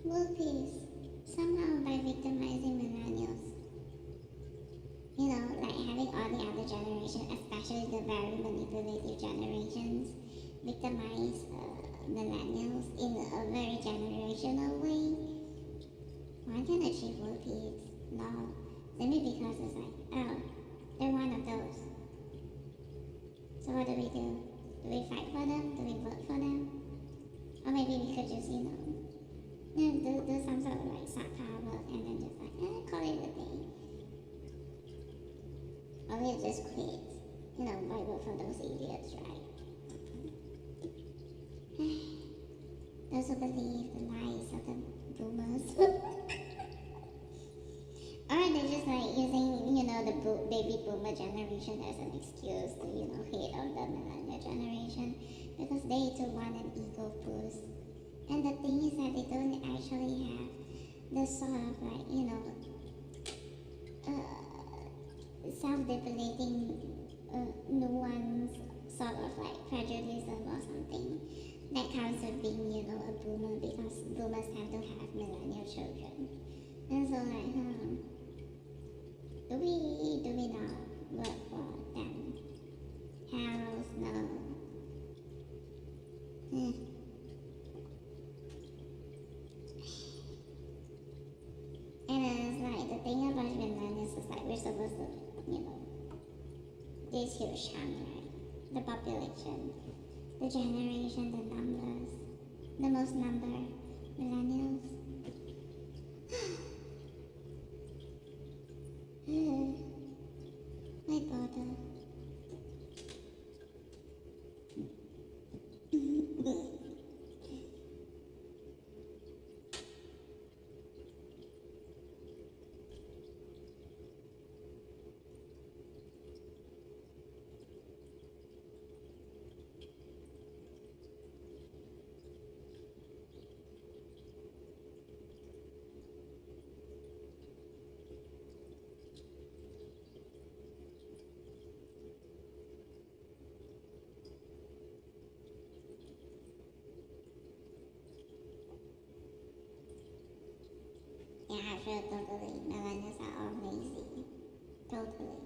World peace. Somehow by victimizing millennials. Like having all the other generations, especially the very manipulative generations, victimize millennials in a very generational way. One can achieve world peace. No. Simply because it's like, oh, they're one of those. So what do? Do we fight for them? Do we vote for them? Or maybe we could just, do some sort of like soft power and then just like, call it a day. Or we'll just quit. Why vote for those idiots, right? Those who believe the lies of the boomers. Or they're just like using, the baby boomer generation as an excuse to, hate on the millennial generation, because they too want an ego boost. And the thing is that they don't actually have the sort of like, self-deprecating, nuance, sort of like prejudice or something that comes with being, a boomer, because boomers have to have millennial children. And so like, do we do we not work for them? Hells no. And it's like the thing about millennials is like we're supposed to, this huge chunk, right? The population, the generation, the numbers, the most number, millennials. Why bother? Yeah, I feel totally. Millennials are all lazy. Totally.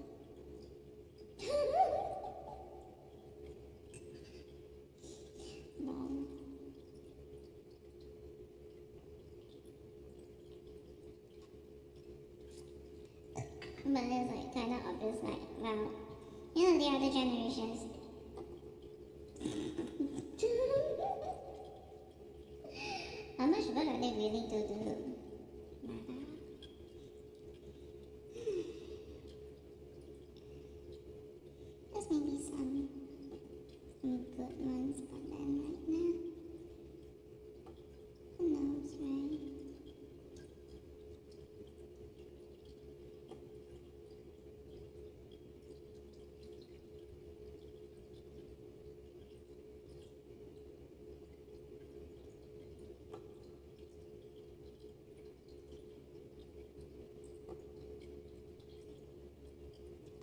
No. But it's like kind of obvious, like, well, the other generations. How much work are they willing to do? There's maybe some good ones, but then right now, who knows, right?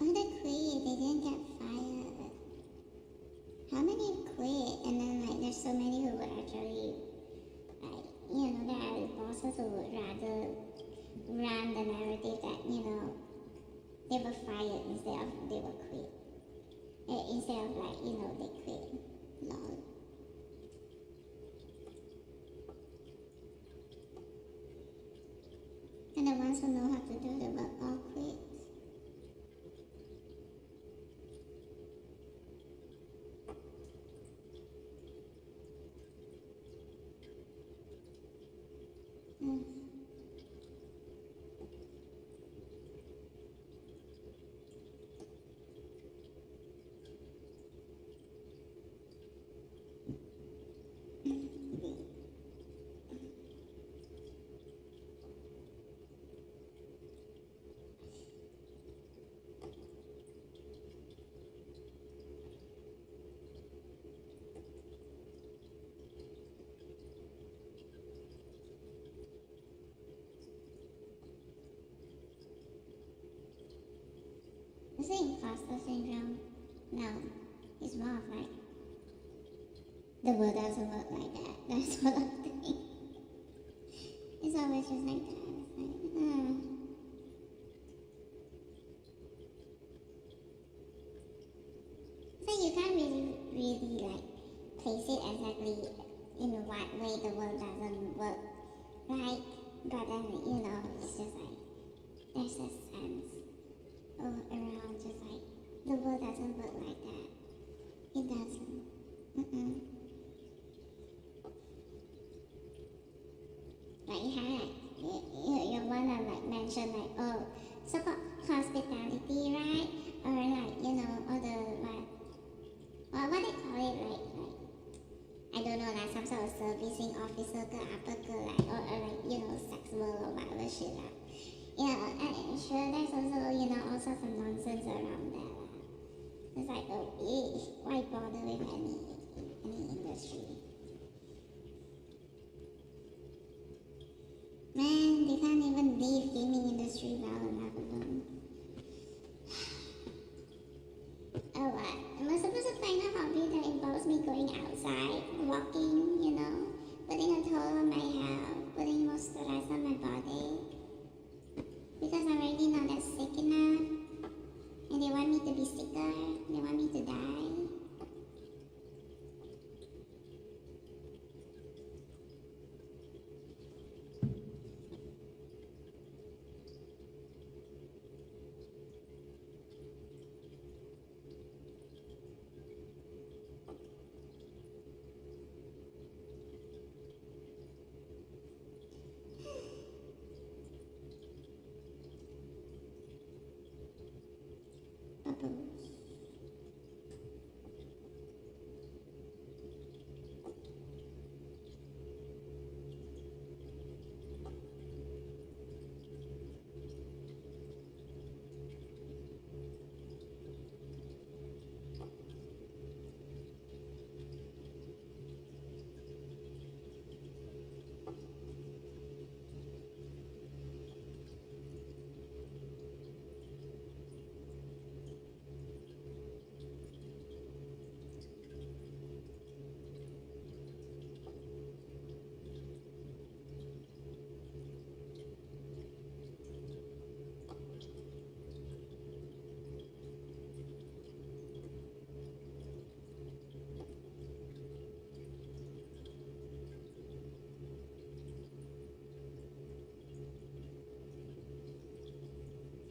Oh, they quit. They didn't get fired. How many quit? And then, like, there's so many who would actually, like, there are bosses who would rather run the narrative that, they were fired instead of they were quit. Instead of, like, they quit. Lol. And the ones who know how to do the work all quit. Is it imposter syndrome? No. It's more of like, the world doesn't work like that. That's what I'm thinking. It's always just like that. It's like, So you can't really like place it exactly in what way the world doesn't work, right? But then, it's just like, there's a sense around just like, the world doesn't work like that. It doesn't. Like you have like, you wanna like mention like, oh, support hospitality, right? Or like, all the what they call it, like I don't know, like some sort of servicing officer ke apa ke, like, or like, sex work or whatever shit like. I'm sure there's also, all sorts of nonsense around that. It's like, oh, why bother with any industry? Man, they can't even leave gaming industry well enough alone. Oh, what? Am I supposed to find a hobby that involves me going outside, walking, putting a toll on my health, putting more stress on my body? Because I'm already not that sick enough. bubbles.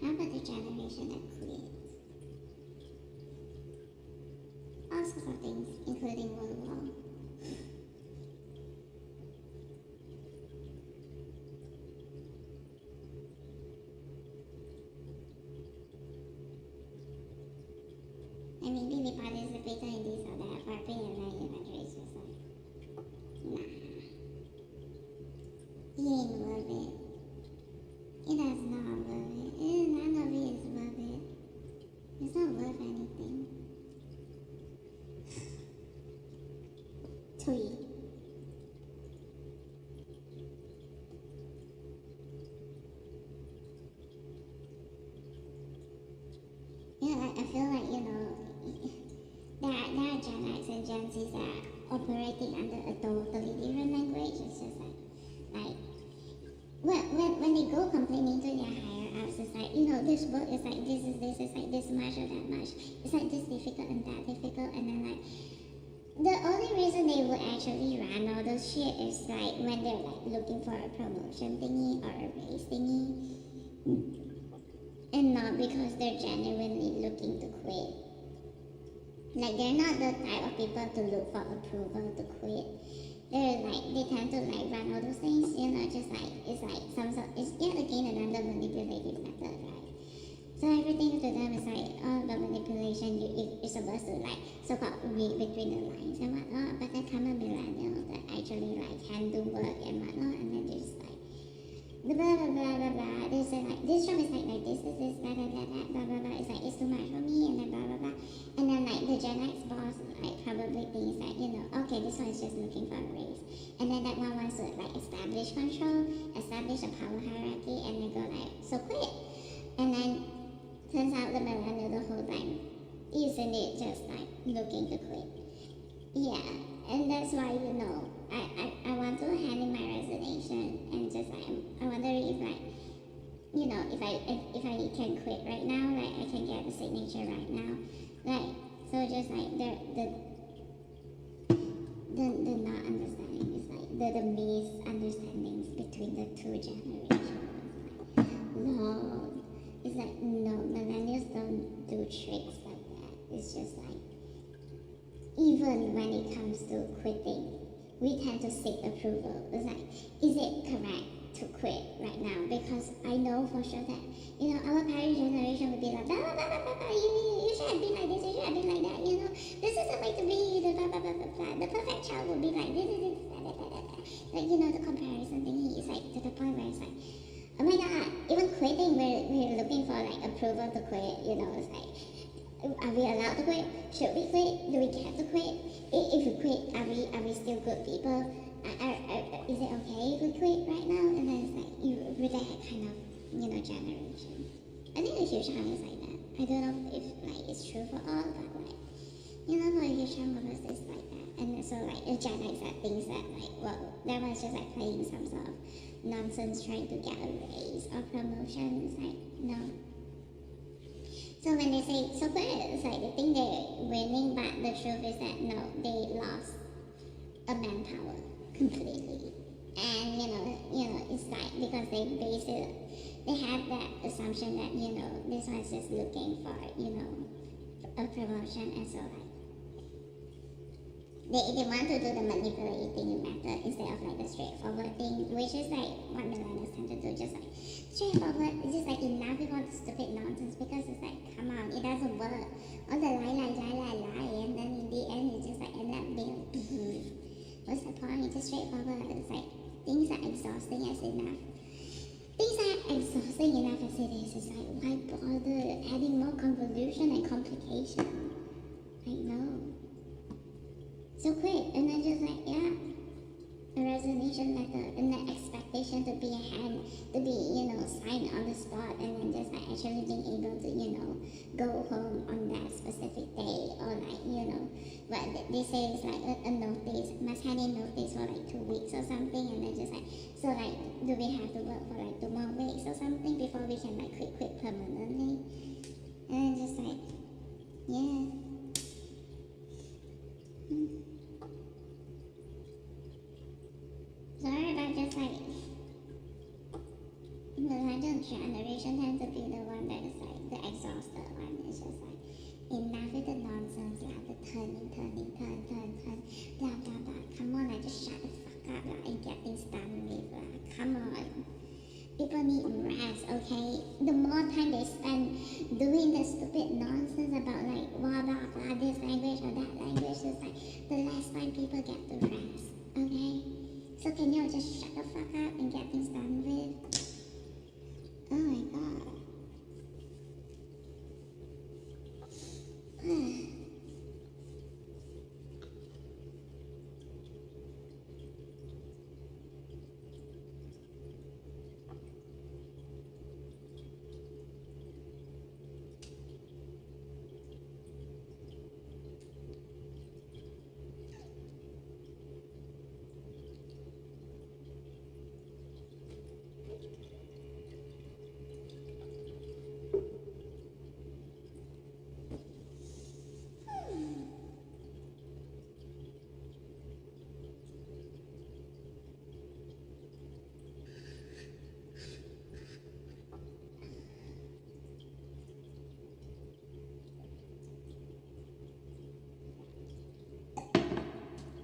How about the generation that creates all sorts of things, including World War? I mean, really participated in this or that for a period of time, but it's just like, nah, he ain't worth it. It does not worth it. None of it is worth it. It's not worth anything. Tweet. I feel like, there are Gen X and Gen Zs that are operating under a totally different language. It's just like when they go complaining to their higher ups, it's like, this work is like this is this, it's like this much or that much. It's like this difficult and that difficult, and then like the only reason they would actually run all those shit is like when they're like looking for a promotion thingy or a raise thingy, and not because they're genuinely looking to quit. Like, they're not the type of people to look for approval to quit. They tend to like run all those things, just like, it's like it's yet again another manipulative method, right? So everything to them is like, the manipulation, you're supposed to like so-called read between the lines and whatnot, but then come a millennial that actually like can do work and whatnot, and then they're just like, blah blah blah blah blah. They say like this job is like this, blah blah blah blah blah blah blah. It's like it's too much for me, and then blah blah blah. And then like the Gen X boss like probably thinks that okay, this one is just looking for a raise, and then that one wants to like establish control, establish a power hierarchy, and then go like so quit. And then turns out the millennial the whole time isn't it just like looking to quit. Yeah, and that's why I want to hand in my resignation and just like I wonder if like if I can quit right now, like I can get the signature right now, like so just like the not understanding is like the misunderstandings between the two generations. No, it's like no, millennials don't do tricks like that. It's just like even when it comes to quitting, we tend to seek approval. It's like, is it correct to quit right now? Because I know for sure that, our parent generation would be like, blah, blah, blah, blah, blah, you should have been like this, you should have been like that, this is the way to be, the blah, blah, blah, blah, blah. The perfect child would be like this, blah, blah, blah, blah, blah. Like, the comparison thing is like to the point where it's like, oh my god, even quitting, we're looking for like approval to quit, it's like, are we allowed to quit? Should we quit? Do we get to quit? If we quit, are we still good people? Is it okay if we quit right now? And then it's like with that kind of generation. I think a huge chunk is like that. I don't know if like it's true for all, but like for a huge chunk of us it's like that. And so like a Gen X that thinks that like that was just like playing some sort of nonsense trying to get a raise or promotion. It's like no. So when they say so quit, it's like they think they're winning, but the truth is that no, they lost a manpower completely. And it's like because they have that assumption that this one's just looking for a promotion, and so like they want to do the manipulating method instead of like the straightforward thing, which is like what millennials tend to do, just like straightforward. It's just like enough with all the stupid nonsense, because it's like, come on, it doesn't work. it is. It's like, why bother adding more convolution and complication? I know. So quick, and then just like, yeah, a resignation letter, and the expectation to be signed on the spot, and then just like actually being able to, go home on that specific day, or like, but they say it's like a notice, must hand in notice for like 2 weeks or something, and then just like, so like, do we have to work for like 2 more weeks or something before we can like quit permanently? And then just like, yeah. Sorry about just like, millennial generation tends to be the one that is like the exhausted one. It's just like, enough with the nonsense, like the turn, blah blah blah. Come on, like just shut the fuck up, and get things done with. Come on. People need rest, okay? The more time they spend doing the stupid nonsense about like blah blah blah, this language or that language, is like the less time people get to rest, okay? So can you just shut the fuck up and get things done with? Oh my god.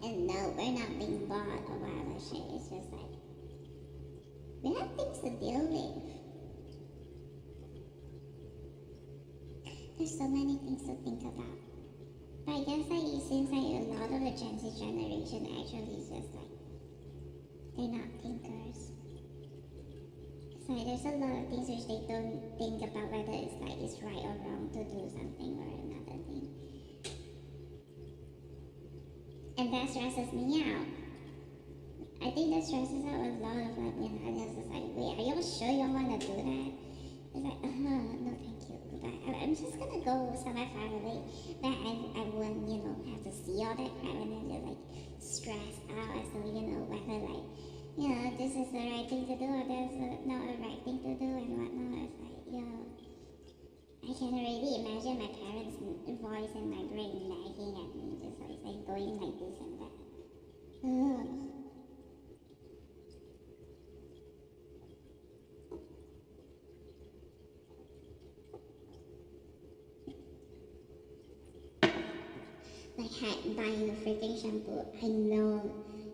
And no, we're not being bored or whatever shit. It's just like, we have things to deal with. There's so many things to think about. But I guess like it seems like a lot of the Gen Z generation actually is just like, they're not thinkers. It's like there's a lot of things which they don't think about whether it's like it's right or wrong to do something or another thing. And that stresses me out. I think that stresses out a lot of like millennials. It's like, wait, are you sure you want to do that? It's like, no thank you, goodbye. I'm just gonna go somewhere far away where I won't, have to see all that crap and then just like stress out as to, whether like, this is the right thing to do or that's not the right thing to do and whatnot. It's like, I can already imagine my parents' voice and my brain nagging at me, just like going like this and that. Ugh. Like buying a freaking shampoo. I know,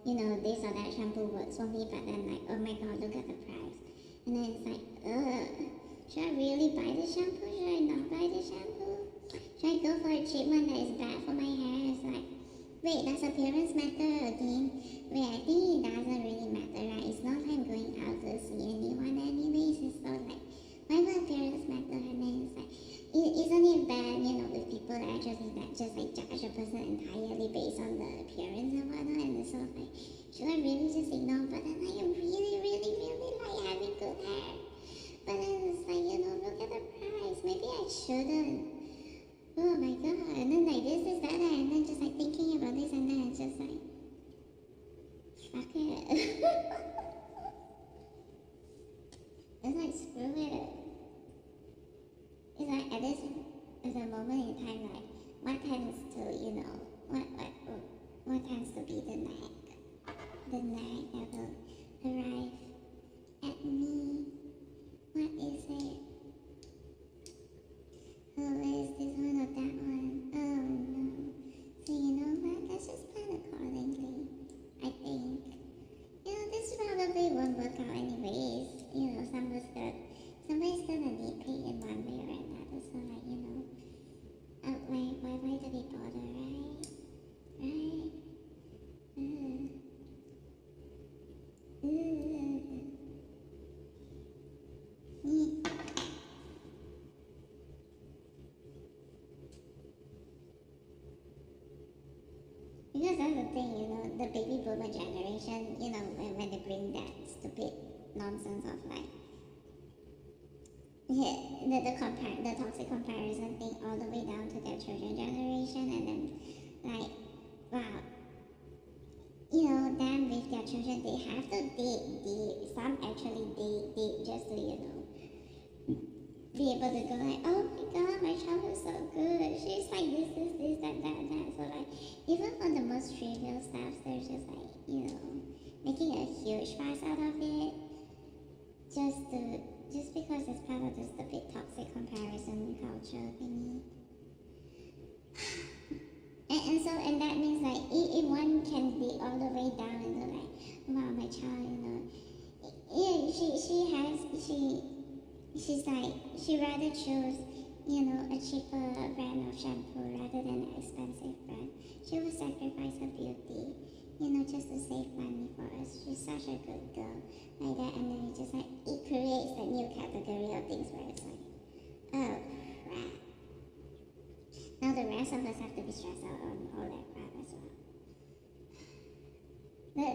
this or that shampoo works for me, but then like, oh my god, look at the price. And then it's like, should I really buy the shampoo? Should I not buy the shampoo? Should I go for a treatment that is bad for my hair? It's like, wait, does appearance matter again? Wait, I think it doesn't really matter, right? It's not like I'm going out to see anyone anyways. It's so like, why would appearance matter? And then it's like, isn't it bad, with people that actually that just like judge a person entirely based on the appearance and whatnot? And it's sort of like, should I really just ignore? But then I really, really, really like having good hair. But then it's like, look at the price. Maybe I shouldn't. Oh my god. And then like this, that, and then just like thinking about this and then it's just like, fuck it. It's like, screw it. It's like at a moment in time, like what tends to, what tends to be the nag that will arrive at me. What is it? Oh, is this one or that one? Oh no. So you know what? Let's just plan accordingly. I think. This probably won't work out anyways. Somebody's gonna need pay in one way or another. So like, why do we bother, right? Right? Because that's the thing, the baby boomer generation, when they bring that stupid nonsense of like, yeah, the toxic comparison thing all the way down to their children generation, and then like, wow, them with their children, they have to dig deep. Some actually dig deep just to, be able to go like, oh my god, my child is so good. She's like this, that. So like, even for the most trivial stuff, they're just like, making a huge fuss out of it, just because it's part of the stupid toxic comparison culture thingy. And that means like, if one can be all the way down into like, wow, my child, she's like, she rather choose, a cheaper brand of shampoo rather than an expensive brand. She will sacrifice her beauty, just to save money for us. She's such a good girl, like that. And then it creates a new category of things where it's like, oh crap. Now the rest of us have to be stressed out on all that crap as well.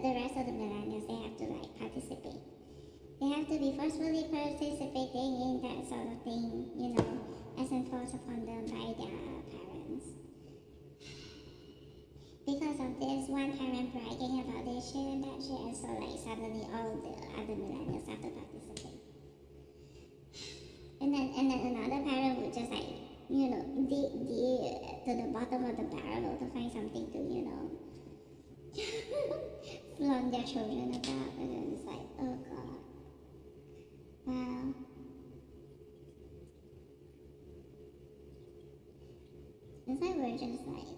The rest of the millennials, they have to like participate. They have to be forcefully participating in that sort of thing, as enforced upon them by their parents. Because of this, one parent bragging about this shit and that shit, and so like suddenly all the other millennials have to participate. And then another parent would just like, dig to the bottom of the barrel to find something to, flaunt their children about, and then it's like, oh god. Wow. It's like we're just like,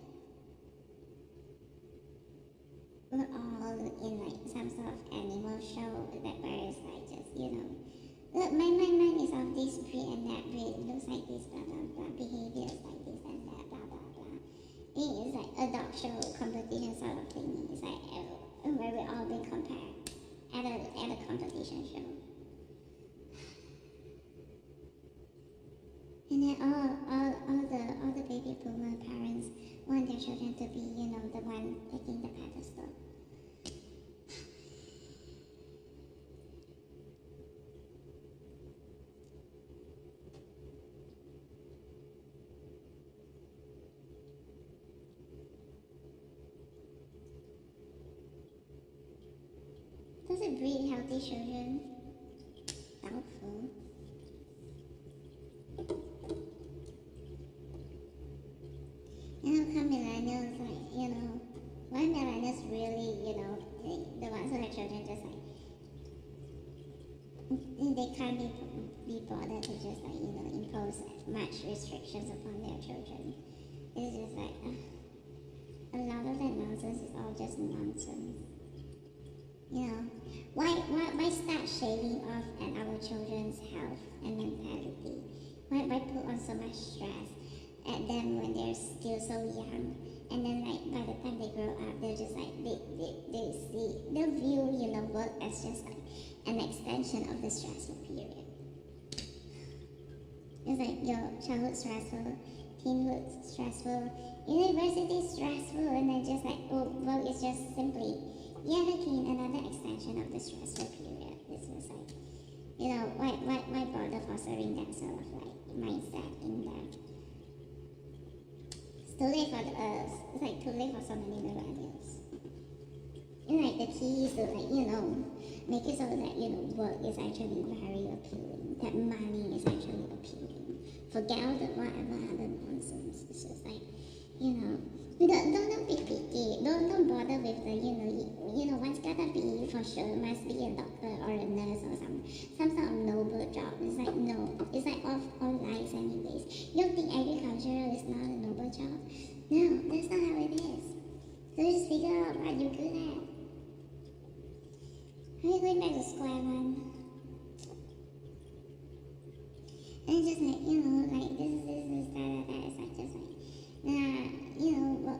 we're all in like some sort of animal show that where it's like just, look, my mind is of this breed and that breed, it looks like this, blah blah blah, behaviors like this and that, blah blah blah. It's like a dog show competition sort of thing. It's like where we all being compared at a competition show. And then all the baby boomer parents want their children to be, the one taking the pedestal. Does it breed healthy children? Doubtful. Come millennials, like, why millennials really, the ones who have children just like, they can't be bothered to just like, impose much restrictions upon their children. It's just like, a lot of that nonsense is all just nonsense. Why start shaving off at our children's health and mentality? Why put on so much stress at them when they're still so young, and then like by the time they grow up, they're just like they'll view work as just like an extension of the stressful period. It's like your childhood stressful, teenhood stressful, university stressful, and then just like, oh well, it's just simply another extension of the stressful period. It's just like, why bother fostering that sort of like mindset in them? Too late for us. It's like too late for so many millennials. And like the key is to like, make it so that, work is actually very appealing. That money is actually appealing. Forget all the whatever other nonsense. It's just like, don't be picky. Don't bother with the, one's gotta be for sure, must be a doctor or a nurse or some sort of noble job. It's like, no, it's like all lies anyways. You don't think agricultural is not a noble job? No, that's not how it is. So just figure out what you're good at. Are you going back to square one? And it's just like, like this, that. It's like just like,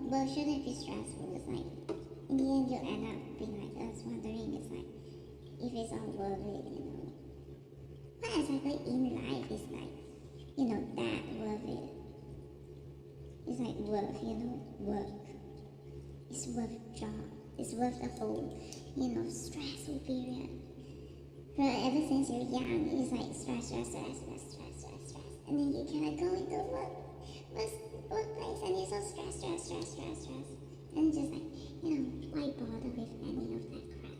well, shouldn't it be stressful? It's like, in the end, you'll end up being like us, wondering, it's like, if it's all worth it, What exactly in life is like, that worth it? It's like work, work. It's worth job. It's worth the whole, stressful period. But ever since you're young, it's like stress. And then you kind of go into workplace and you're so stressed. And just like, why bother with any of that crap?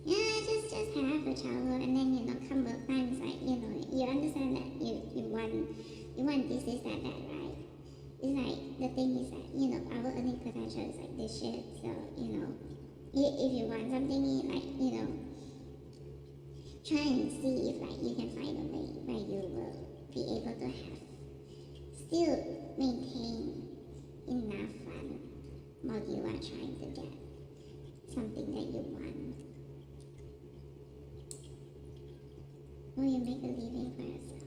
Yeah, just have a childhood and then, come work time, it's like, you understand that you want this, that, right? It's like, the thing is that, our earning potential is like this shit, so, if you want something, like, try and see if, like, you can find a way where you will be able to have, still maintain enough fun while you are trying to get something that you want. Or you make a living for yourself.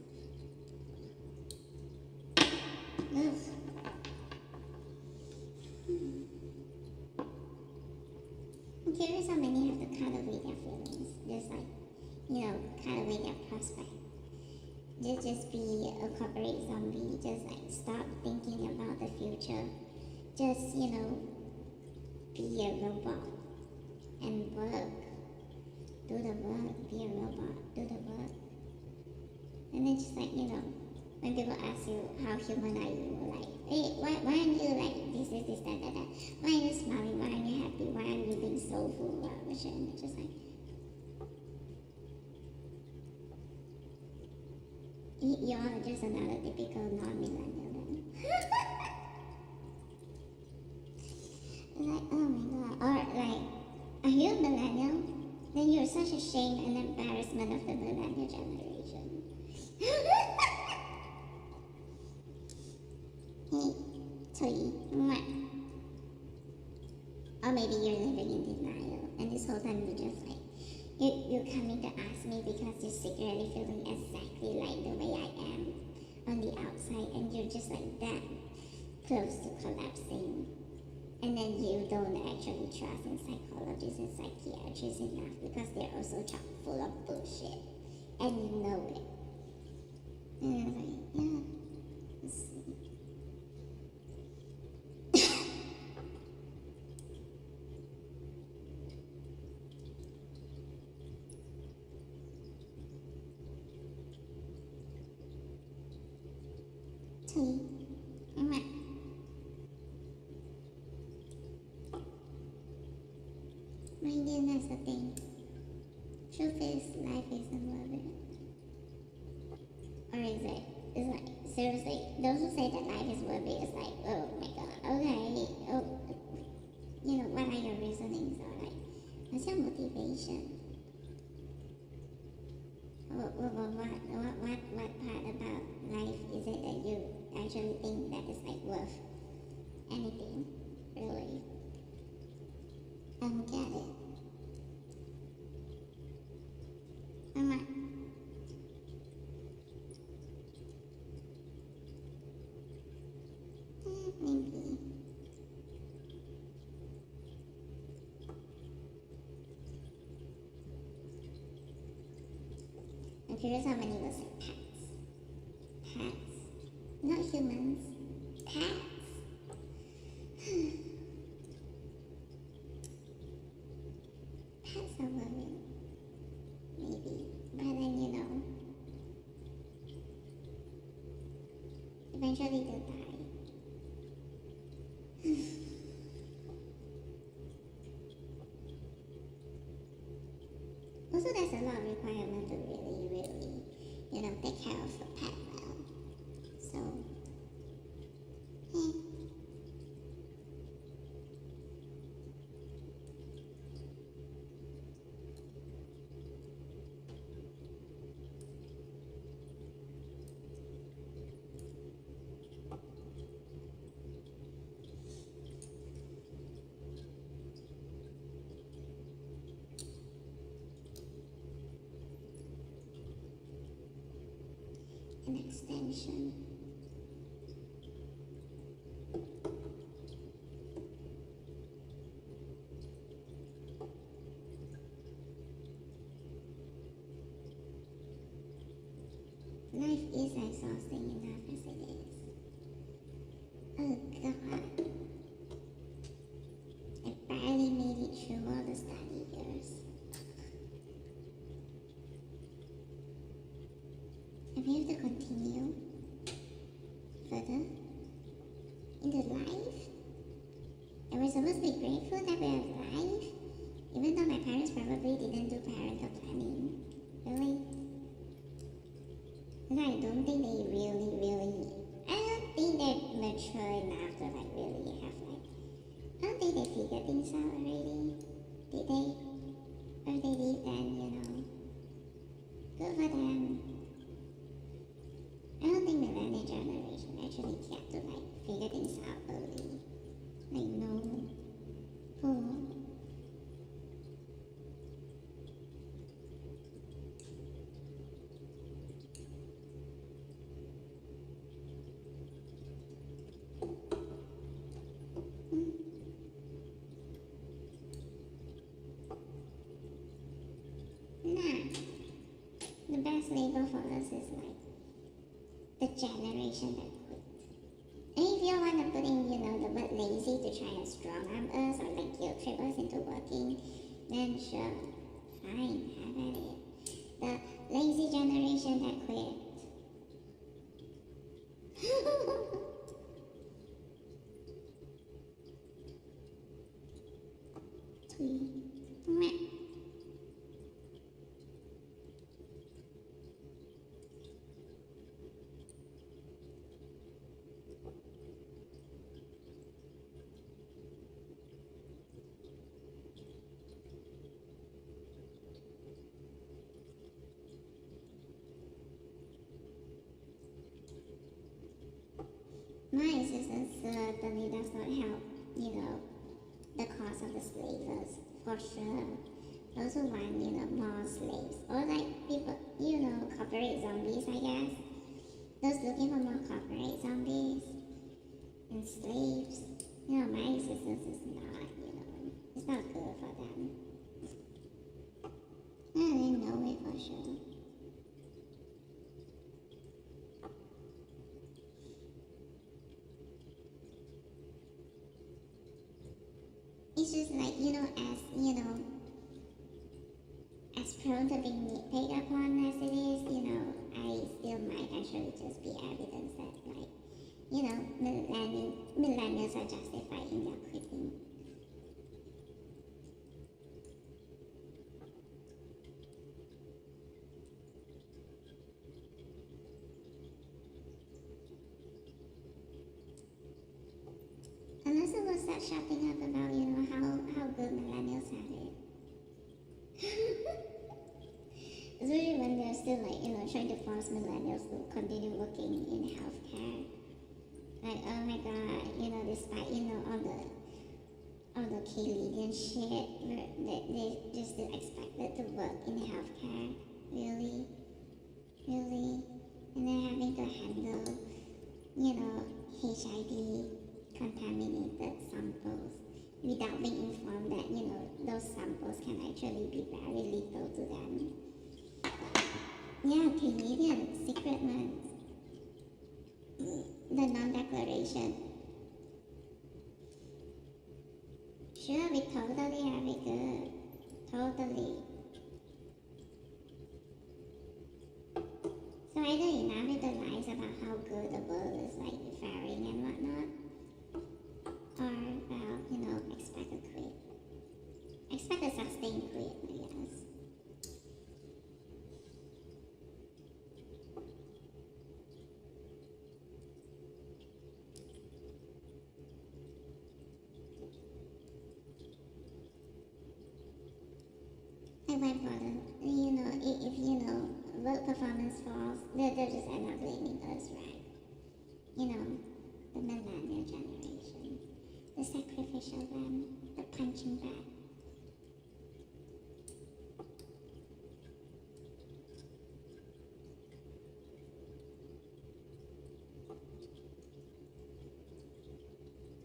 Ugh. I'm curious how many have to cut away their feelings. Just like, cut away their prospect. Just be a corporate zombie. Just like stop thinking about the future. Just, be a robot and work. Do the work, be a robot, do the work. And then just like, when people ask you how human are you, like, hey, why aren't you like this, that. Why are you smiling? Why aren't you happy? Why aren't you being soulful? Which is just like, you're just another typical non-millennial then. Like, oh my god. Or like, are you a millennial? Then you're such a shame and embarrassment of the millennial generation. Hey, Toy, or maybe you're living in denial, and this whole time you're just like, you're coming to ask me because you're secretly feeling exactly like the way I am on the outside, and you're just like that close to collapsing. And then you don't actually trust in psychologists and psychiatrists enough because they're also chock full of bullshit. And you know it. And I was like, yeah, let's see. Mind you, that's the thing. Truth is, life isn't worth it. Or is it? It's like, seriously, those who say that life is worth it, it's like, oh my god, okay, what are your reasonings? Or like, what's your motivation? What part about life is it that you actually think that is like worth anything, really? I don't get it. I'm like, maybe. I'm curious how many will say pets. Pets. Not humans. Pets. Pets are worrying. Maybe. But then, eventually they'll die. Also, there's a lot of requirement to really, take care of the pet well. So, an extension. Life is exhausting enough as it is. Oh god. and we have to continue further into life. And we're supposed to be grateful that we're alive, even though my parents probably didn't do parental planning. Really? And I don't think they really, I don't think they're mature enough to like really have like, I don't think they figured things out already. Did they? Or they did then, you know. Good for them. I don't think millennial generation actually get to like figure things out early. Like no. Cool. Nah. The best label for us is like the generation that quit. And if you want to put in, you know, the word lazy to try and strong arm us or like guilt trip us into working, then sure, fine, have at it. The lazy generation that quit. Tweet. My existence certainly does not help, you know, the cause of the slavers, for sure. Those who want, you know, more slaves. Or like people, you know, corporate zombies, I guess. Those looking for more corporate zombies and slaves. You know, my existence is not, you know, it's not good for them. I didn't know it for sure. It's just like, you know, as prone to being nitpicked upon as it is, you know, I still might actually just be evidence that, like, you know, millennials are justified in their quitting. Unless it will start shouting up about, you know, how good millennials have it. Especially when they're still like, you know, trying to force millennials to continue working in healthcare. Like, oh my god, you know, despite, you know, all the Canadian shit, they just still expected to work in healthcare. Really? Really? And then having to handle, you know, HIV contaminated samples without being informed that, you know, those samples can actually be very lethal to them. Yeah, Canadian secret ones. The non-declaration. Sure, we totally have it good. Totally. So either enough with the lies about how good the world is like faring and whatnot, or, well, you know, expect a quit. Expect a sustained quit, I guess. Like, why bother? You know, if you know, work performance falls, they'll just end up blaming us, right? You know, the millennial generation, the sacrificial lamb, the punching bag.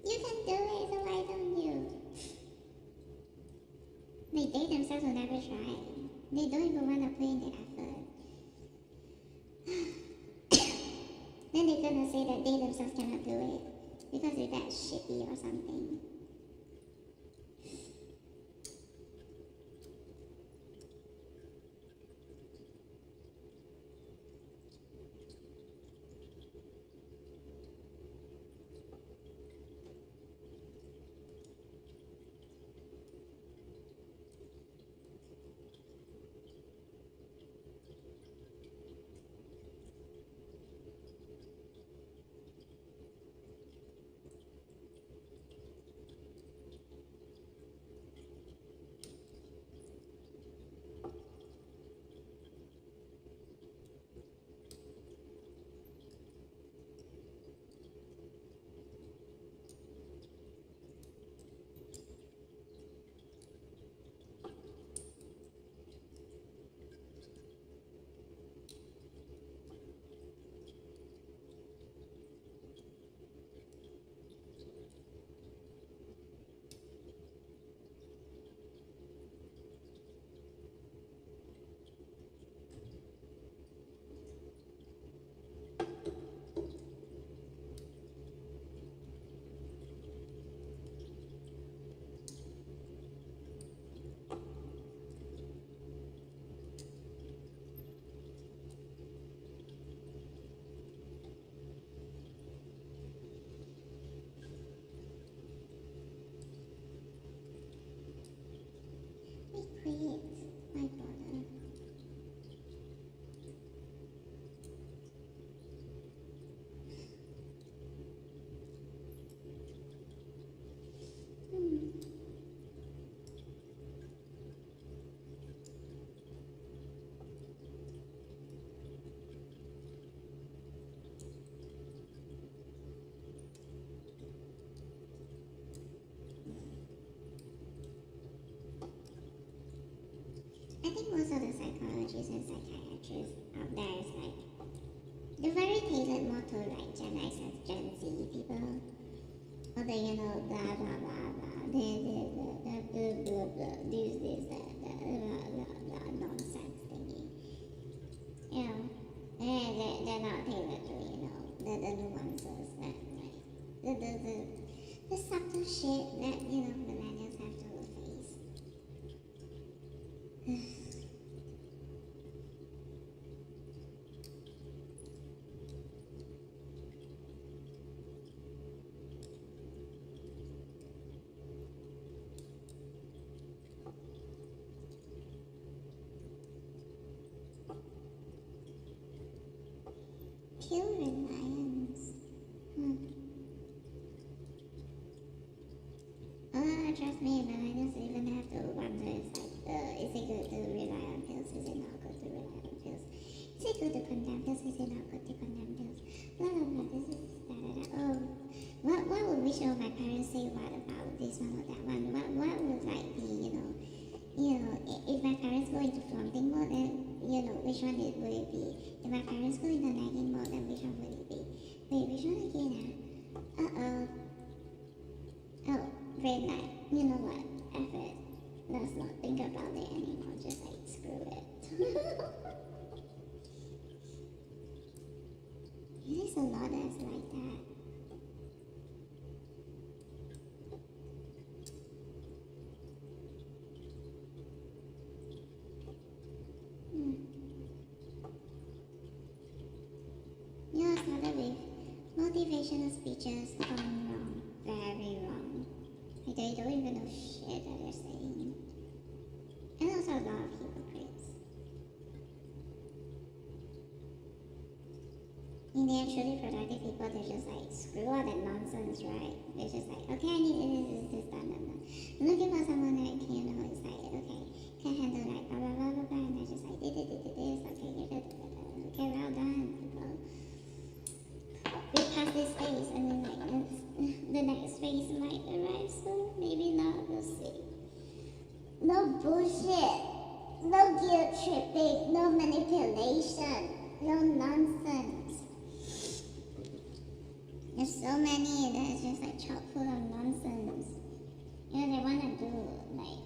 You can do it, so why don't you? Like, they themselves will never try. They don't even want to put in the effort. Then they're gonna say that they themselves cannot do it because they're that shitty or something. psychologists and psychiatrists out there is like they're very tailored more to like Gen X and Gen Z people. Or the blah blah blah blah the blah blah blah this that blah blah blah nonsense thingy. They're not tailored to the nuances that like the subtle shit that millennials have to face. Pure reliance. Trust me, millennials even have to wonder, it's like, is it good to rely on pills? Is it not good to rely on pills? Is it good to condemn pills? Is it not good to condemn pills? Blah blah blah, this is da. Oh, what would we show my parents say what about this one or that one? What would like be, if my parents go into flaunting mode, then, which one would it be? If my parents go into nagging mode, then which one would it be? Wait, which one again? Oh, red light. You know what? F it. Let's not think about it anymore. Just like screw it. There's a lot that's like that. Started with motivational speeches gone wrong. Very wrong. Like they don't even know shit that they're saying. And also a lot of hypocrites. In the end, truly productive people, they're just like, screw all that nonsense, right? They're just like, okay, I need this, done. I'm looking for someone that is like, okay, can handle like blah blah blah blah blah, and they're just like, this, okay, well done, people. We pass this phase, and then like the next phase might arrive soon. Maybe not. We'll see. No bullshit. No guilt tripping. No manipulation. No nonsense. There's so many that's just like chock full of nonsense. They want to do like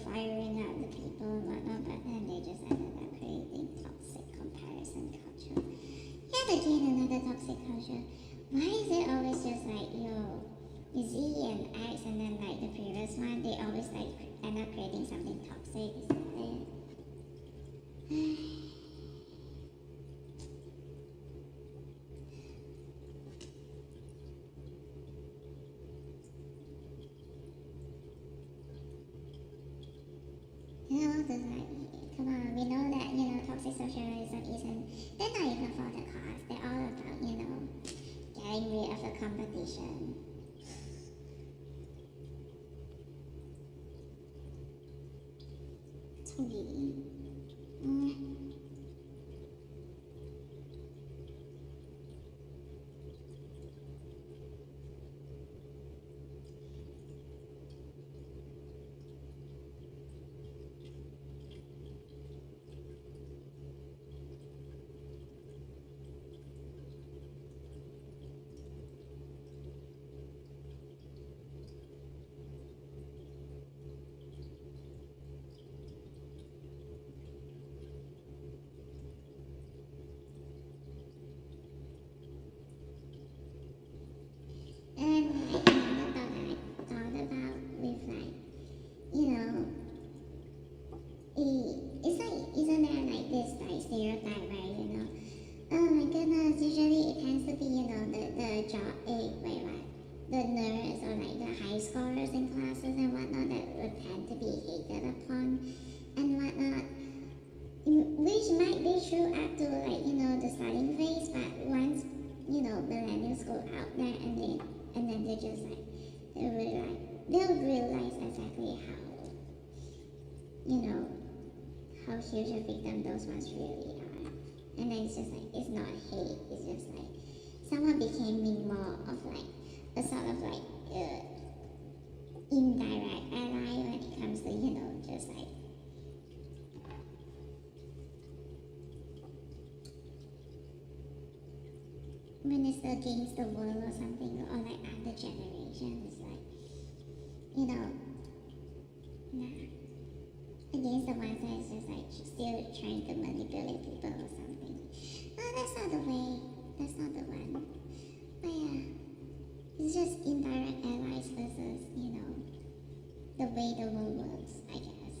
firing out the people and whatnot, but then they just ended up creating toxic comparison culture. Yet again, another toxic culture. Why is it always just like, Z and X and then like the previous one, they always like end up creating something toxic, isn't it? Just like, come on, we know that, toxic socialism they're not even for the cause. They're all about, getting rid of the competition. Totally. And like another thought that I thought about with like, it's like, isn't there like this like stereotype where, oh my goodness, usually it tends to be, the job, the nerds or like the high scorers in classes and whatnot that would tend to be hated upon and whatnot. Which might be true up to like, the starting phase, but once, millennials go out there and then they just like, they'll realize exactly how huge a victim those ones really are. And then it's just like, it's not hate, it's just like, someone becoming more of like, a sort of like, indirect ally when it comes to, just like, when it's against the world or something, or like other generations, like, you know, nah, against the ones that's just like still trying to manipulate people or something. Oh, that's not the way. That's not the one. But yeah, it's just indirect allies versus, the way the world works, I guess.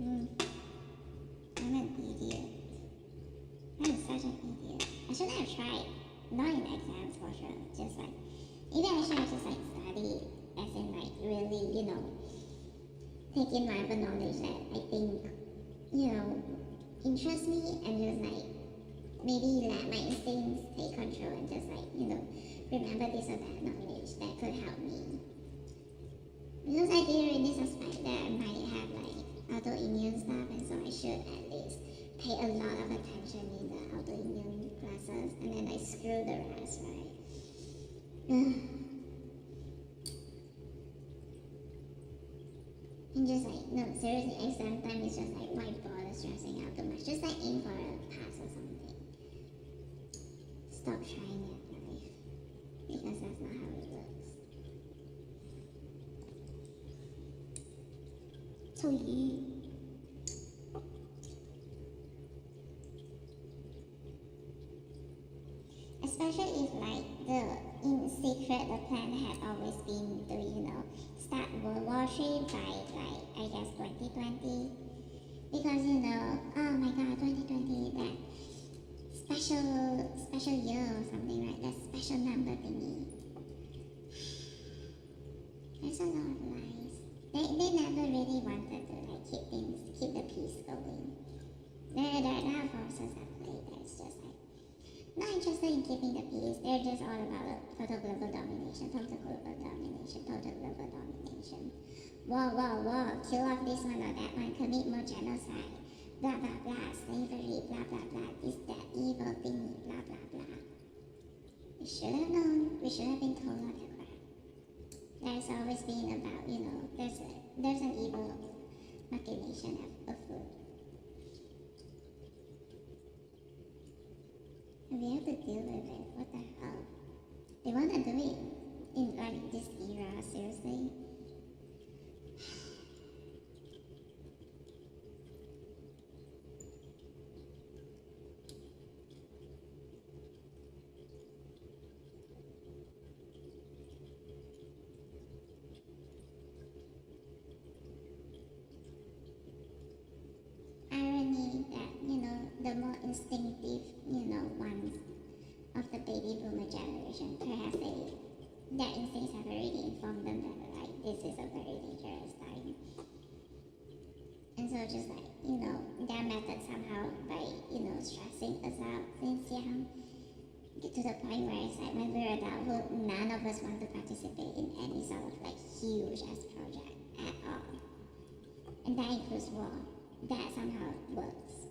Mm, I'm an idiot. I'm such an idiot. I shouldn't have tried. Not in exams for sure. Just like, maybe I should have just like studied, as in like really, take in whatever knowledge that I think, interests me, and just like maybe let my instincts take control and just like, remember this or that knowledge that could help me. Because I did really suspect that I might have like autoimmune stuff, and so I should at least pay a lot of attention in the autoimmune classes, and then I screw the rest, right? And just like, no, seriously, exam time is just like, why bother stressing out too much? Just like aim for a pass or something. Stop trying at life, because that's not how it works. So you, especially if like in secret the plan had always been to, start World War III by like, I guess 2020. Because oh my god, 2020, that special year or something, right? That special number thingy. There's a lot of lies. They never really wanted to like keep the peace going. There are forces at play that's just like not interested in keeping the peace. They're just all about total global domination, total global domination, total global domination. War, kill off this one or that one, commit more genocide, blah blah blah, slavery, blah blah blah, this, that, evil thingy, blah blah blah. We should have known, we should have been told all that crap. There's always been about, there's an evil machination afoot. And we have to deal with it. What the hell? They want to do it in like this era, seriously? Irony that, the more instinctive, ones of the baby boomer generation, perhaps their instincts have already informed them that like this is a very dangerous time. And so just like, their method somehow by, stressing us out since young, get to the point where it's like when we're adulthood, none of us want to participate in any sort of like huge ass project at all. And that includes war. That somehow works.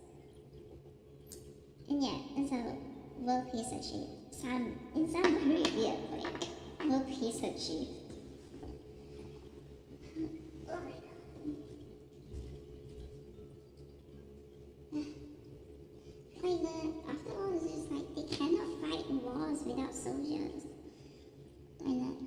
And yeah, and so world peace achieved. In some very weird way, world peace achieved. Oh my god. Like after all, it's just like they cannot fight wars without soldiers. Like that.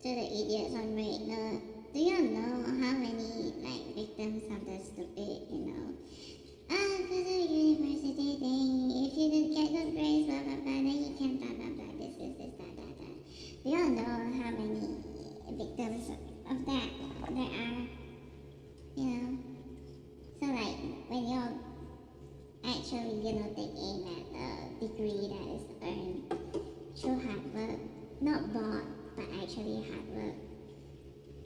to the idiots on Reddit. No, do you know how many like victims of the stupid, because of university thing, if you didn't get good grades, blah blah blah, then you can blah blah blah, this, that. Do you know how many victims of that there are? So like when you're actually, take aim at a degree that is earned through hard work, not bought, but actually hard work,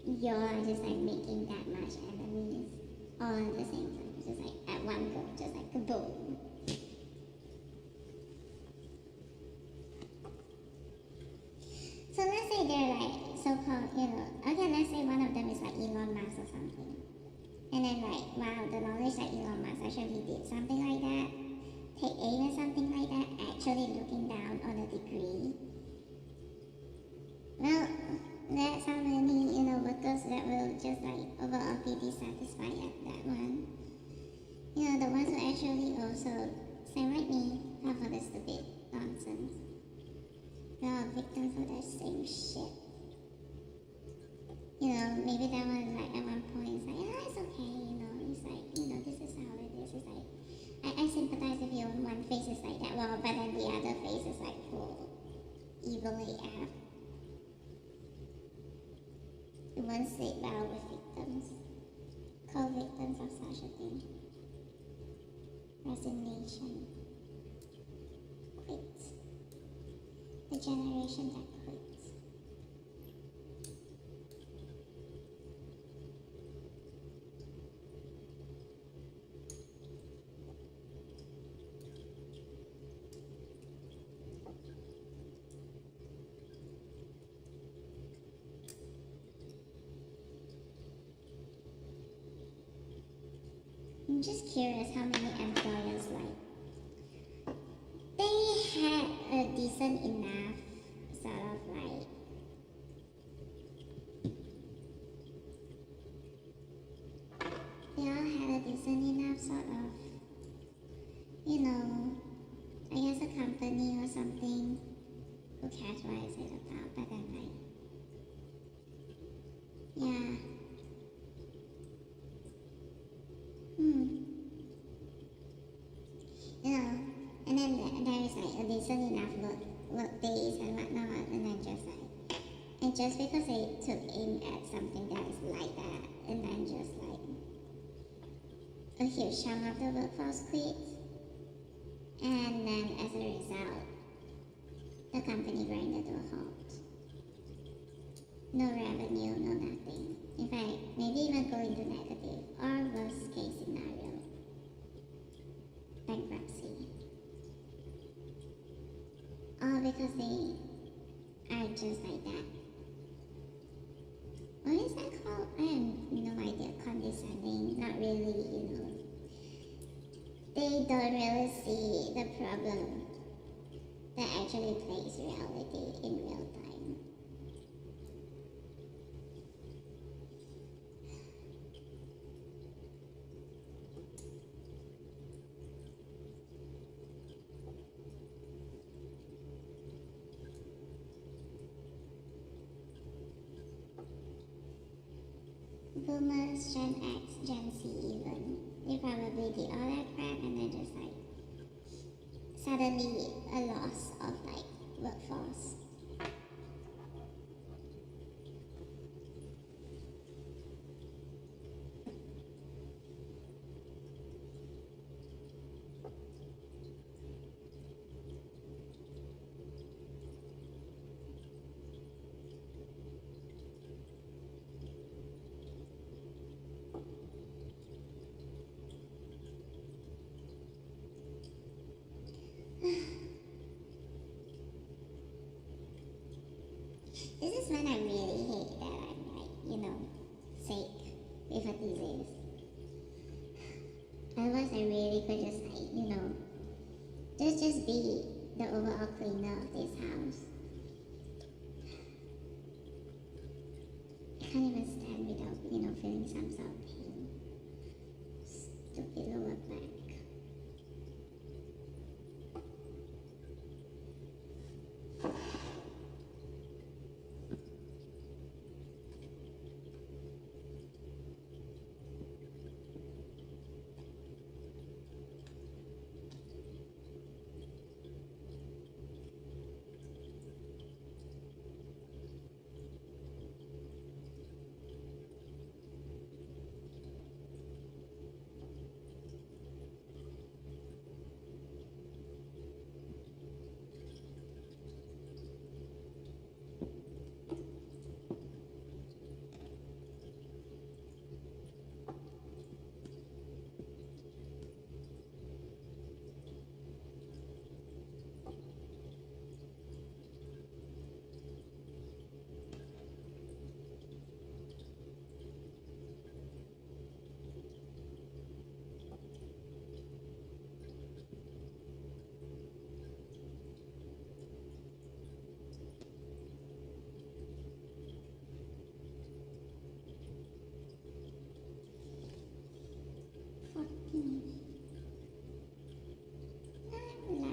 you're just like making that much enemies all at the same time, just like at one go, just like kaboom. So let's say they're like so-called, okay, let's say one of them is like Elon Musk or something. And then like, wow, the knowledge that Elon Musk actually did something like that, take aim at something like that, actually looking down on a degree. Well, that's how many, workers that will just like overall be dissatisfied at that one. The ones who actually also, same like me, fall for the stupid nonsense. They're all victims of that same shit. Maybe that one like at one point is like, it's okay, it's like, this is how it is. It's like, I sympathize with you when one face is like that, well, but then the other face is like full evil AF. It won't sit well with victims, co-victims of such a thing. Resignation. Quit. The generation that quits. I'm just curious how many employers they had a decent enough sort of they all had a decent enough sort of, I guess a company or something. Who cares what I said about, but then yeah. And then there is like a decent enough work days and whatnot, and then and just because they took aim at something that is like that, and then just like a huge chunk of the workforce quits, and then as a result, the company grinded to a halt. No revenue, no nothing. In fact, maybe even go into negative or worst case scenario, bankruptcy. All because they are just like that. What is that called? I have no idea. Condescending. Not really, They don't really see the problem that actually plays reality in real time. Boomers, Gen X, Gen Z even, they probably did all that crap and then just like suddenly a loss of like workforce. This is when I really hate that I'm like, sick with a disease. Otherwise I really could just like, just be the overall cleaner of this house. I can't even stand without, feeling some sort of pain. Stupid lower back.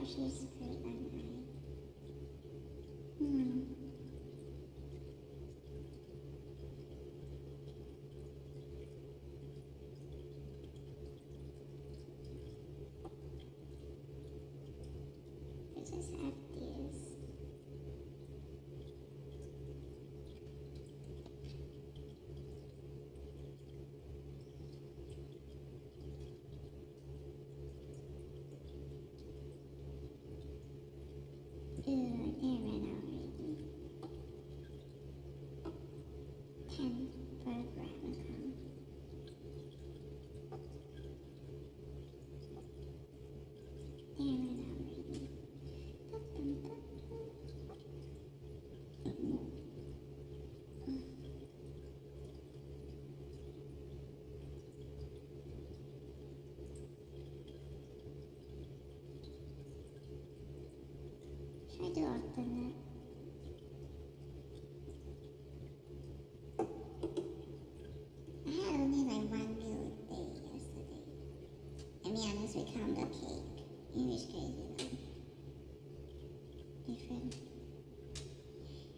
she's great, aren't I? Hmm. I just have this. Ew, they ran out already. 10 per gram account. They ran out already. Should I do alternate? I had only like 1 meal a day yesterday. I mean, unless we count the cake, in which case, different.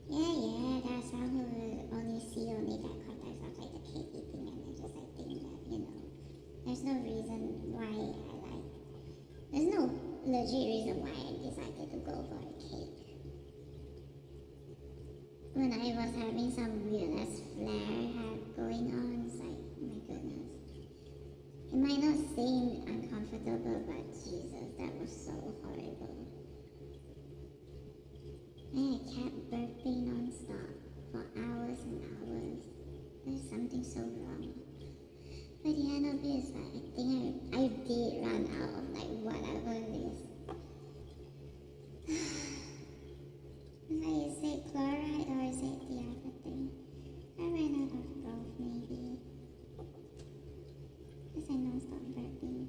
Yeah, there are some who will only see only that context of like the cake eating, and I just like think that, there's no reason why there's no legit reason why I decided to go for a cake. When I was having some weird ass flare going on, it's like, oh my goodness. It might not seem uncomfortable, but Jesus, that was so horrible. And I kept burping non-stop for hours and hours. There's something so wrong. By the end of it, it's like, I think I did run out of like whatever it is. Is it chloride or is it the other thing? I ran out of both maybe. Because I non-stop burping.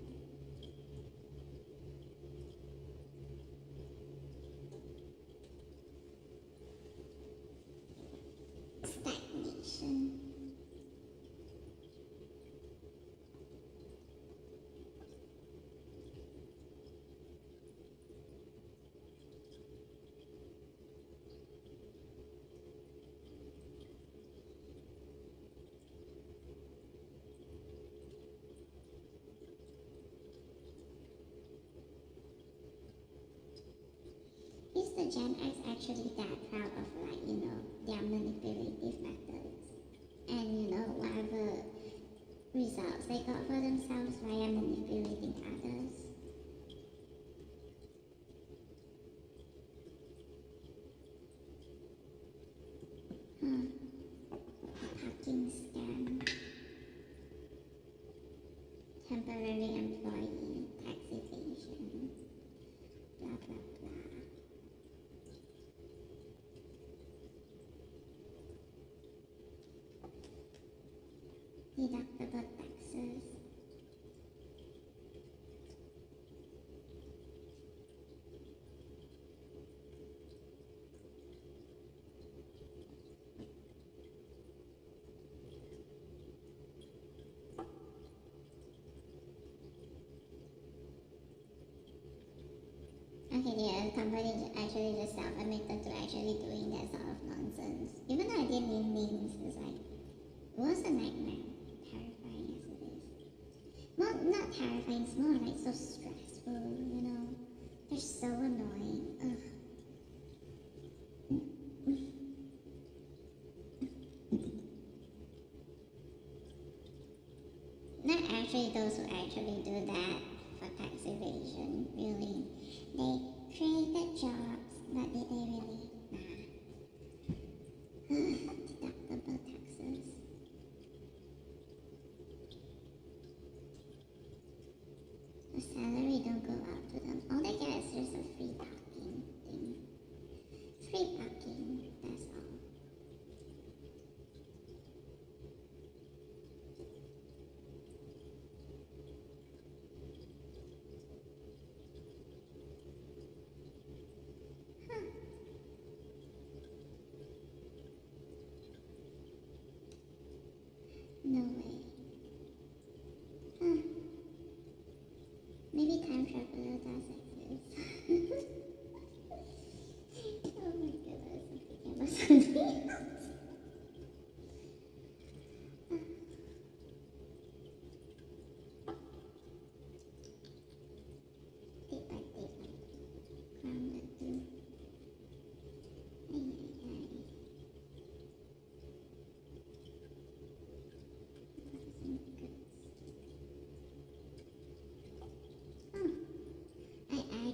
Stagnation. Is the Gen X actually that proud of their manipulative methods? And whatever results they got for themselves via manipulating others? Parking scam. Temporary employee, tax evasion, blah blah blah. Deductible taxes. Okay, the company actually just self-admitted to actually doing that sort of nonsense. Even though I didn't need names, it's like, it was a nightmare. Terrifying as it is. Well, not terrifying, it's more like so stressful. They're so annoying. Ugh. Not actually those who actually do that for tax evasion, really. They created jobs, but did they really? Nah. Deductible taxes. The salary don't go out to them. All they get is just a free parking thing. Free parking, that's all. No way. Maybe time traveler does exist.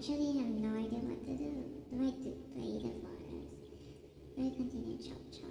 actually have no idea what to do. Do I play the forest? Do I continue chop chop?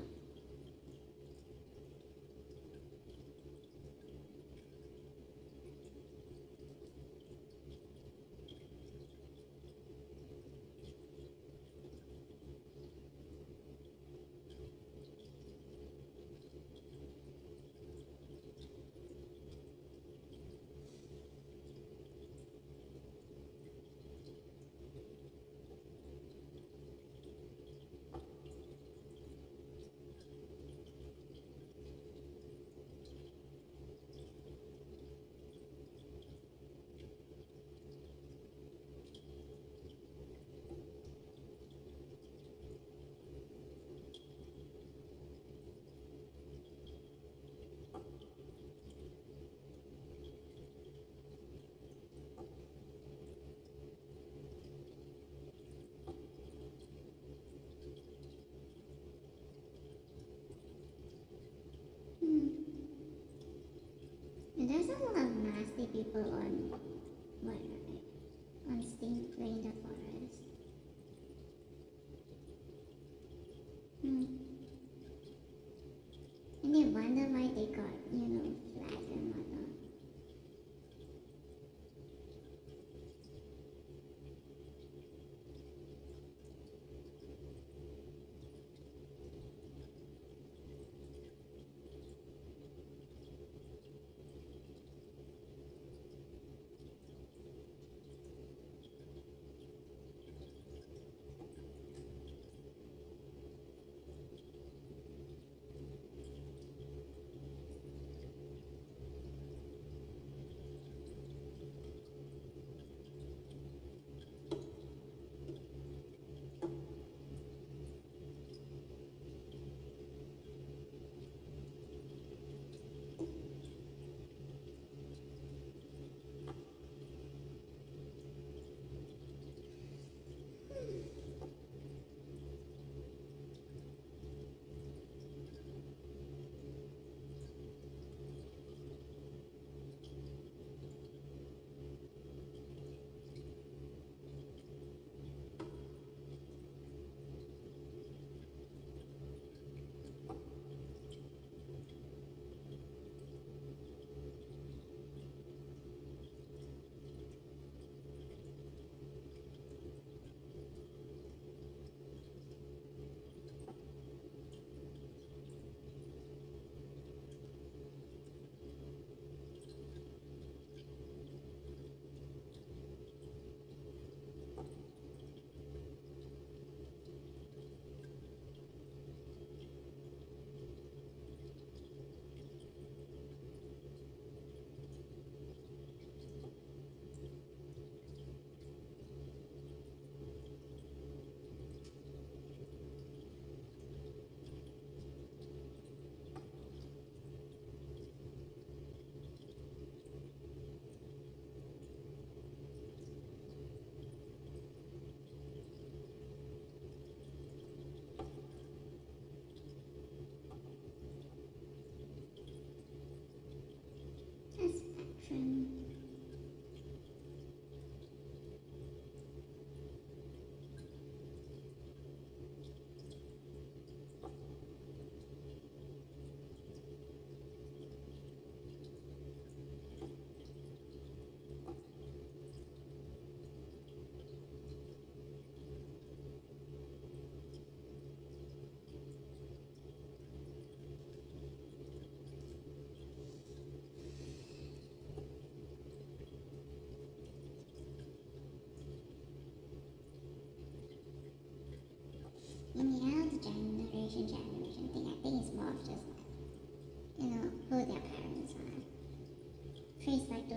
Hmm. And there's a lot of nasty people on what on Steam playing the forest. Hmm. And they wonder why they got, flag and whatnot. A spectrum. The generation thing, I think it's more of just like, who their parents are. Trace back to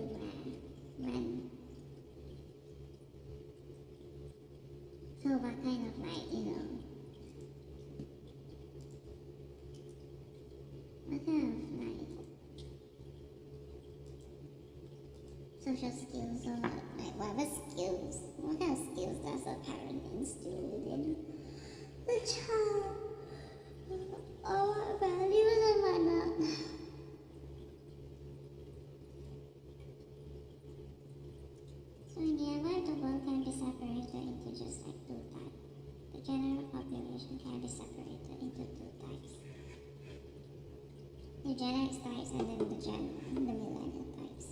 when. So what kind of like, what kind of like social skills or like whatever skills, what kind of skills does a parent instill within the child? Or what values and whatnot? So in the end, the world can be separated just like two types. The general population can be separated into two types. The Gen X types and then the millennial types.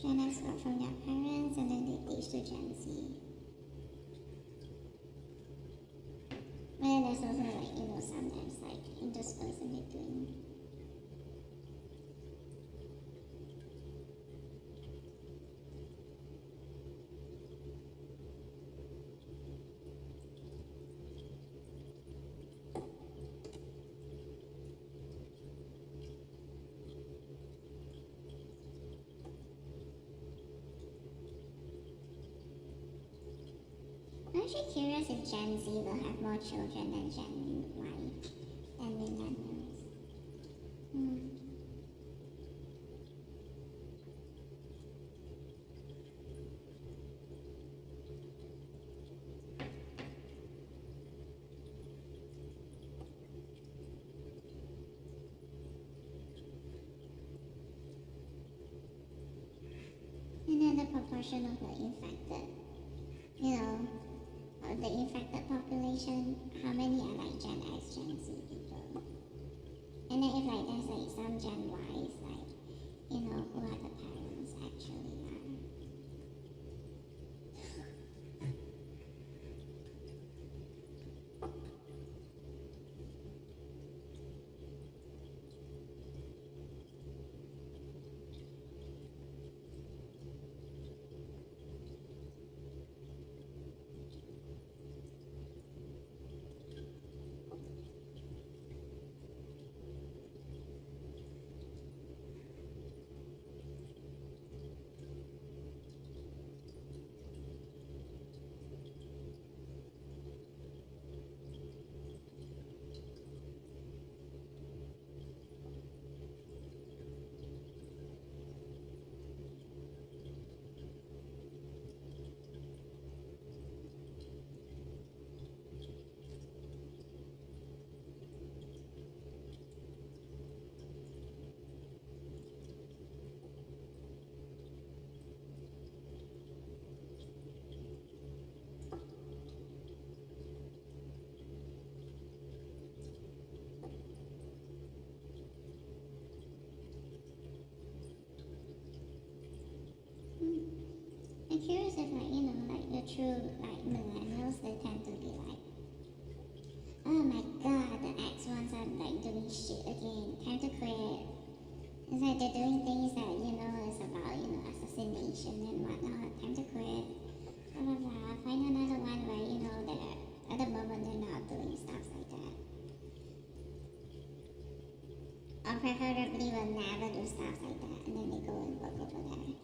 Gen X got from their parents and then they teach to Gen Z. And then there's also like, sometimes like interspersed in between. I'm actually curious if Gen Z will have more children than Gen Y, than millennials. And then the proportion of the infected, of the infected population, how many are like Gen X, Gen Z people? And then if like there's like some Gen Ys, like, who are the parents actually are. I'm curious if like the true like millennials, they tend to be like, oh my god, the X ones are like doing shit again, time to quit. It's like they're doing things that is about assassination and whatnot, time to quit. Blah blah blah. Find another one where they're at the moment they're not doing stuff like that. Or preferably will never do stuff like that and then they go and work over there.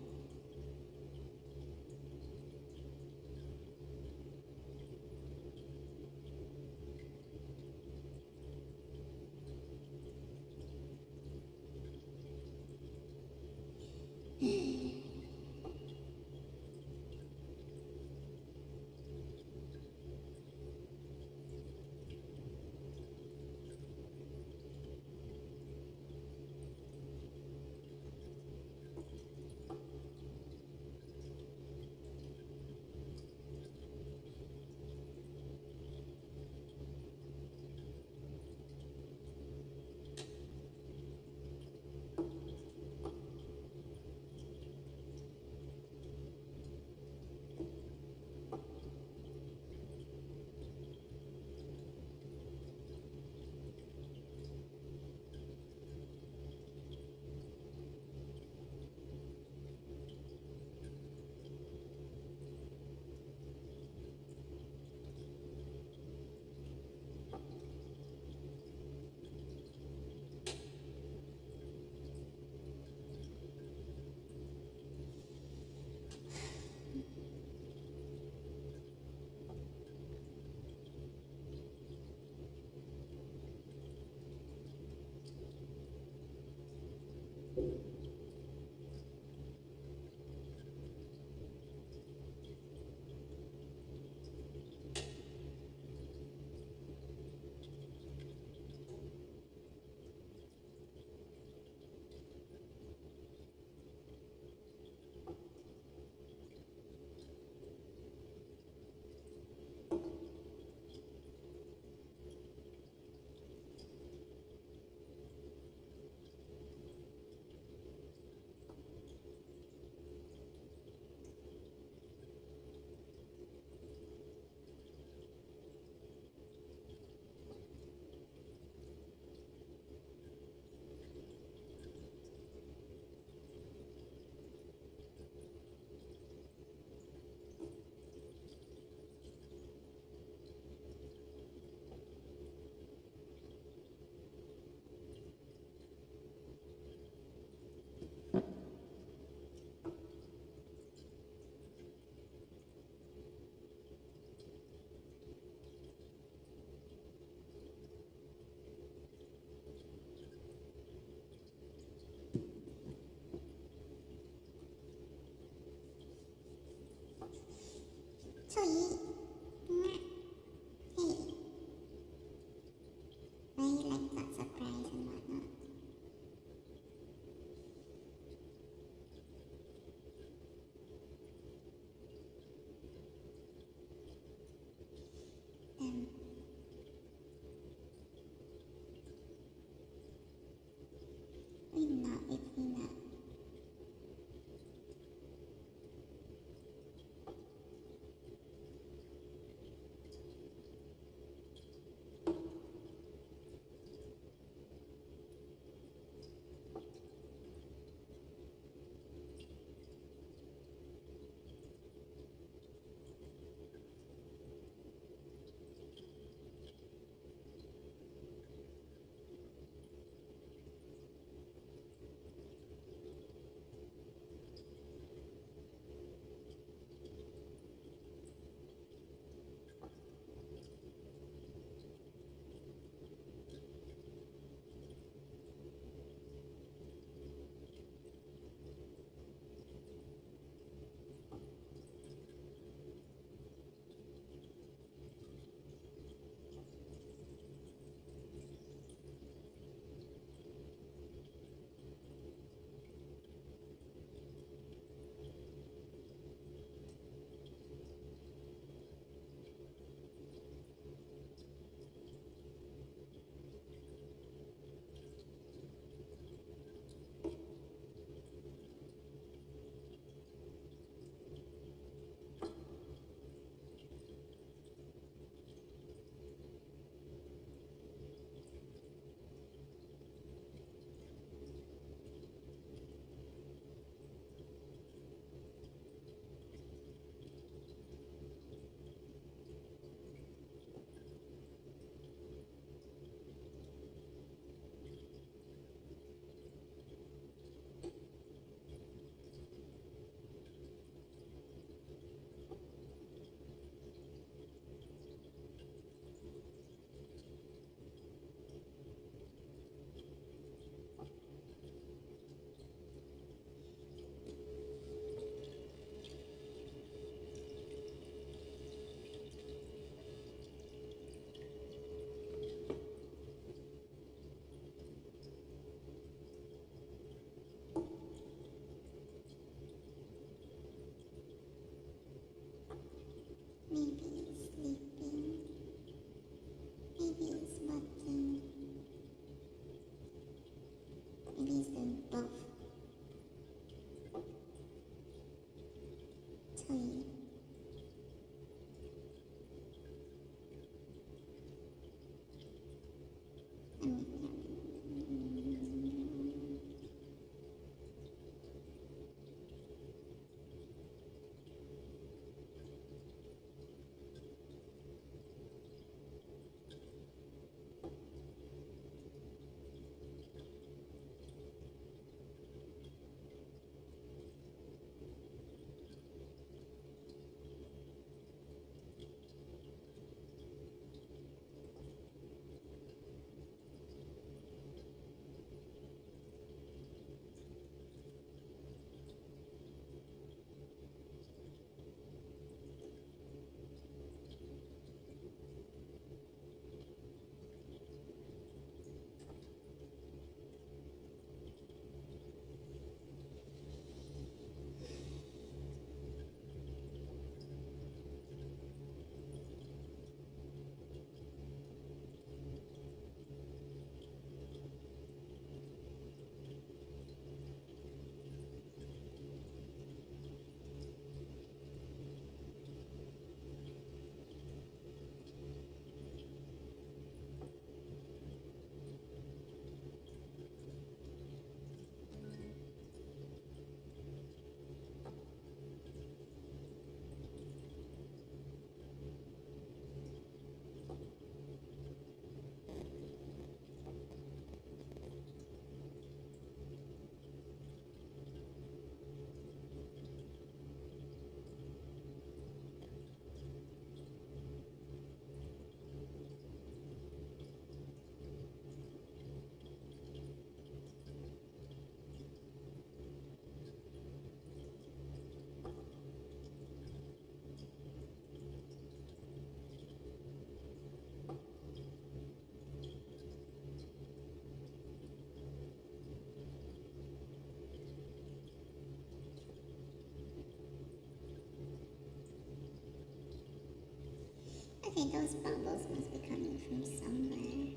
Okay, those bubbles must be coming from somewhere.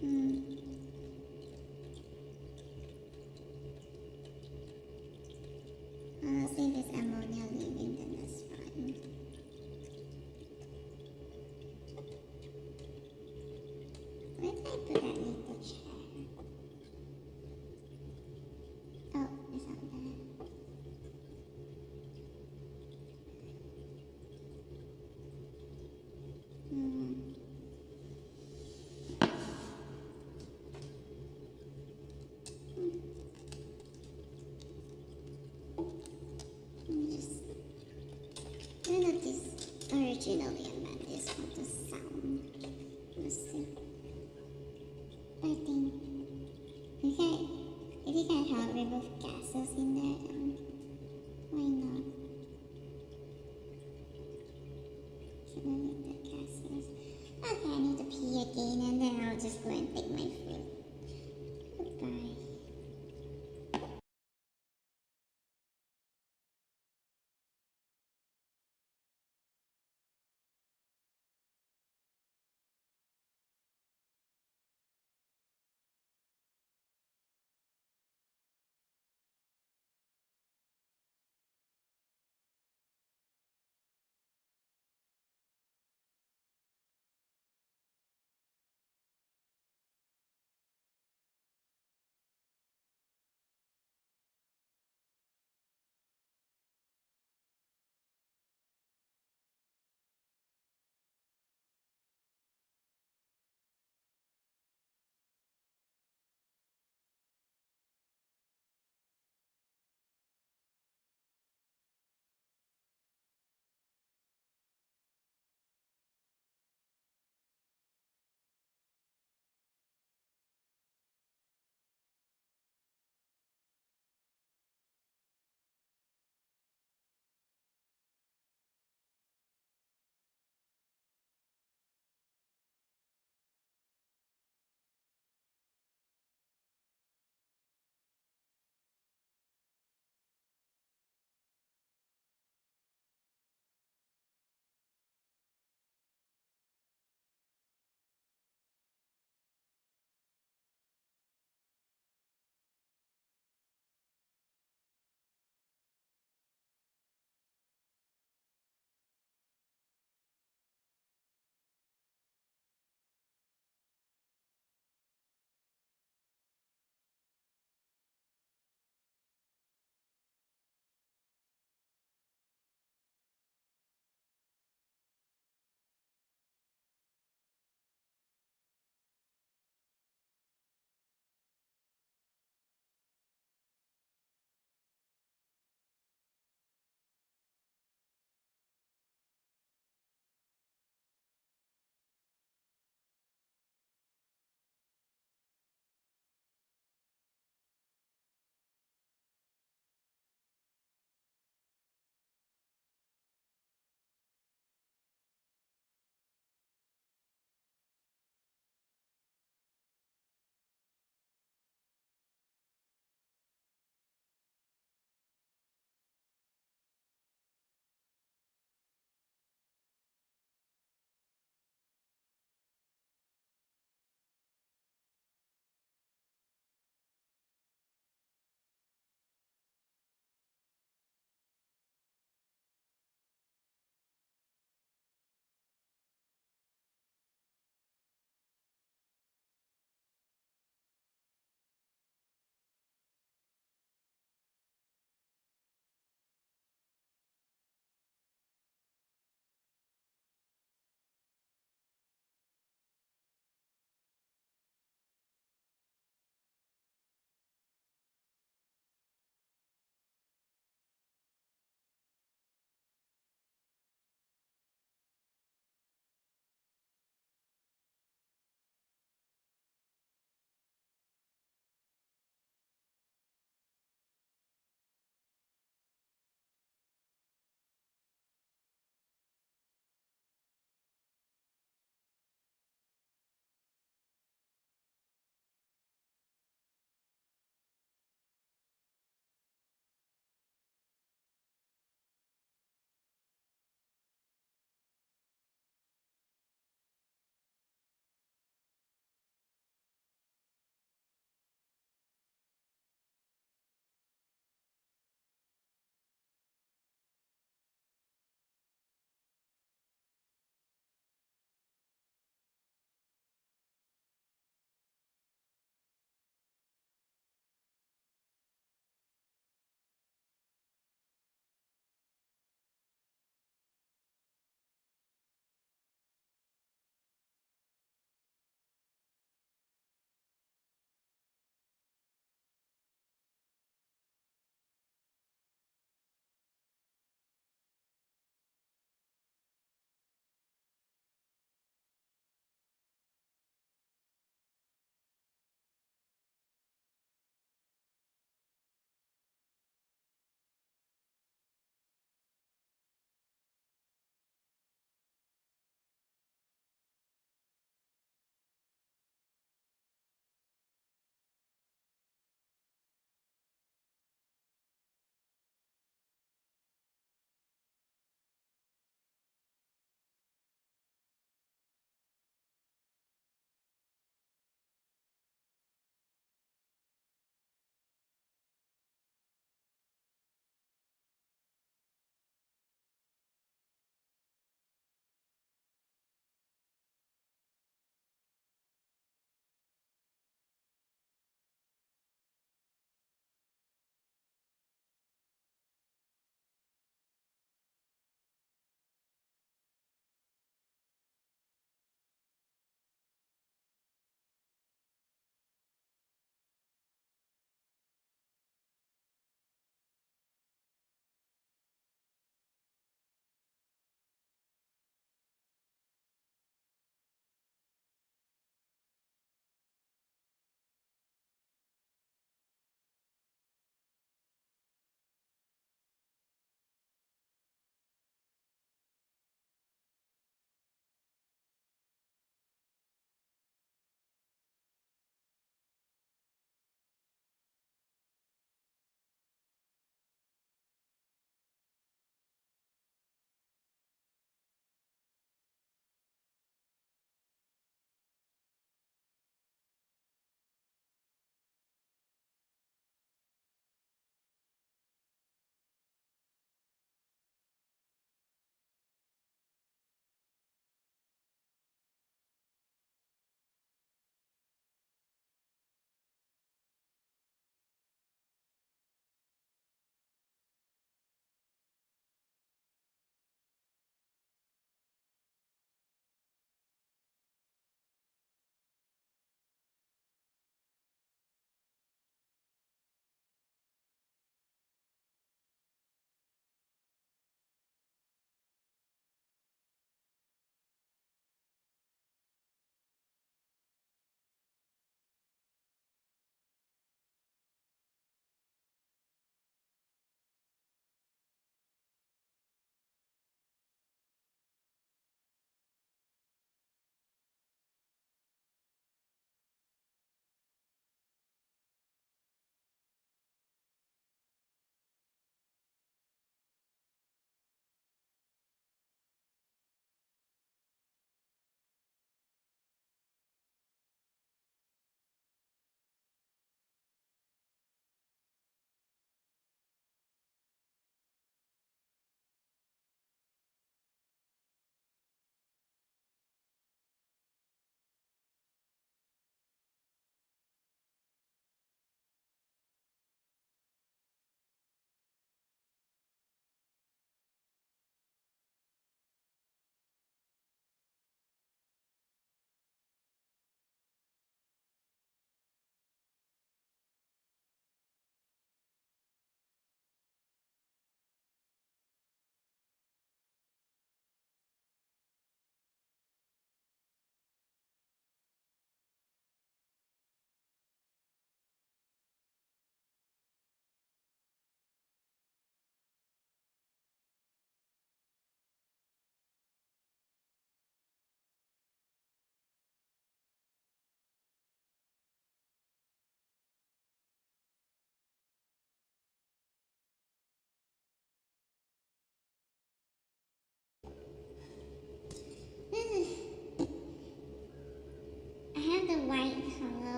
Hmm. Honestly, if it's ammonia leaving, then that's fine. Where did I put that little chair? Oh, it's out there. Hmm. Let me just. I don't know if this originally I meant this for the sound. Let's see. I think. Okay. If you can help remove gases in there, then why not? Can I remove the gases? Okay, I need to pee again and then I'll just go and take my food. Goodbye.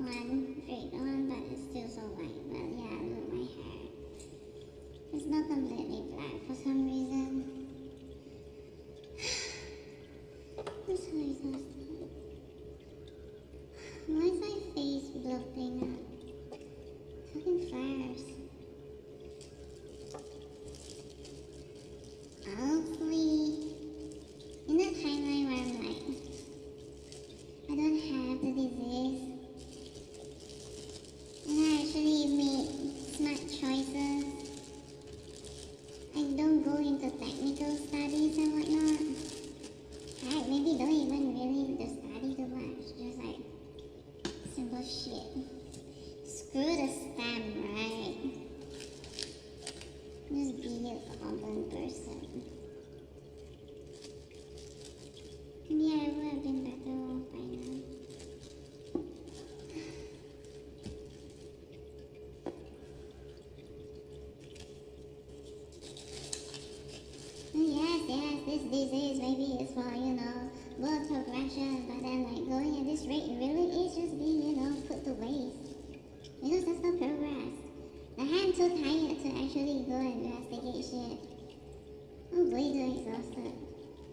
one straight on, but it's still so white. But yeah, look, my hair. It's not completely black for some reason. I'm so exhausted. Why is my face bloating up? Fucking flares. Hopefully, in that timeline where I'm like, I don't have the disease, and I actually make smart choices, and don't go into technical studies and whatnot. Right, maybe don't even really need to study too much, just like simple shit. Screw the STEM, right? Just be a common person. Yeah, I would have been better off by now. Yes, this disease maybe is for, blood progression, but then like going at this rate really is just being, put to waste. That's not progress. The hand too tired to actually go and investigate shit. I'm way too exhausted.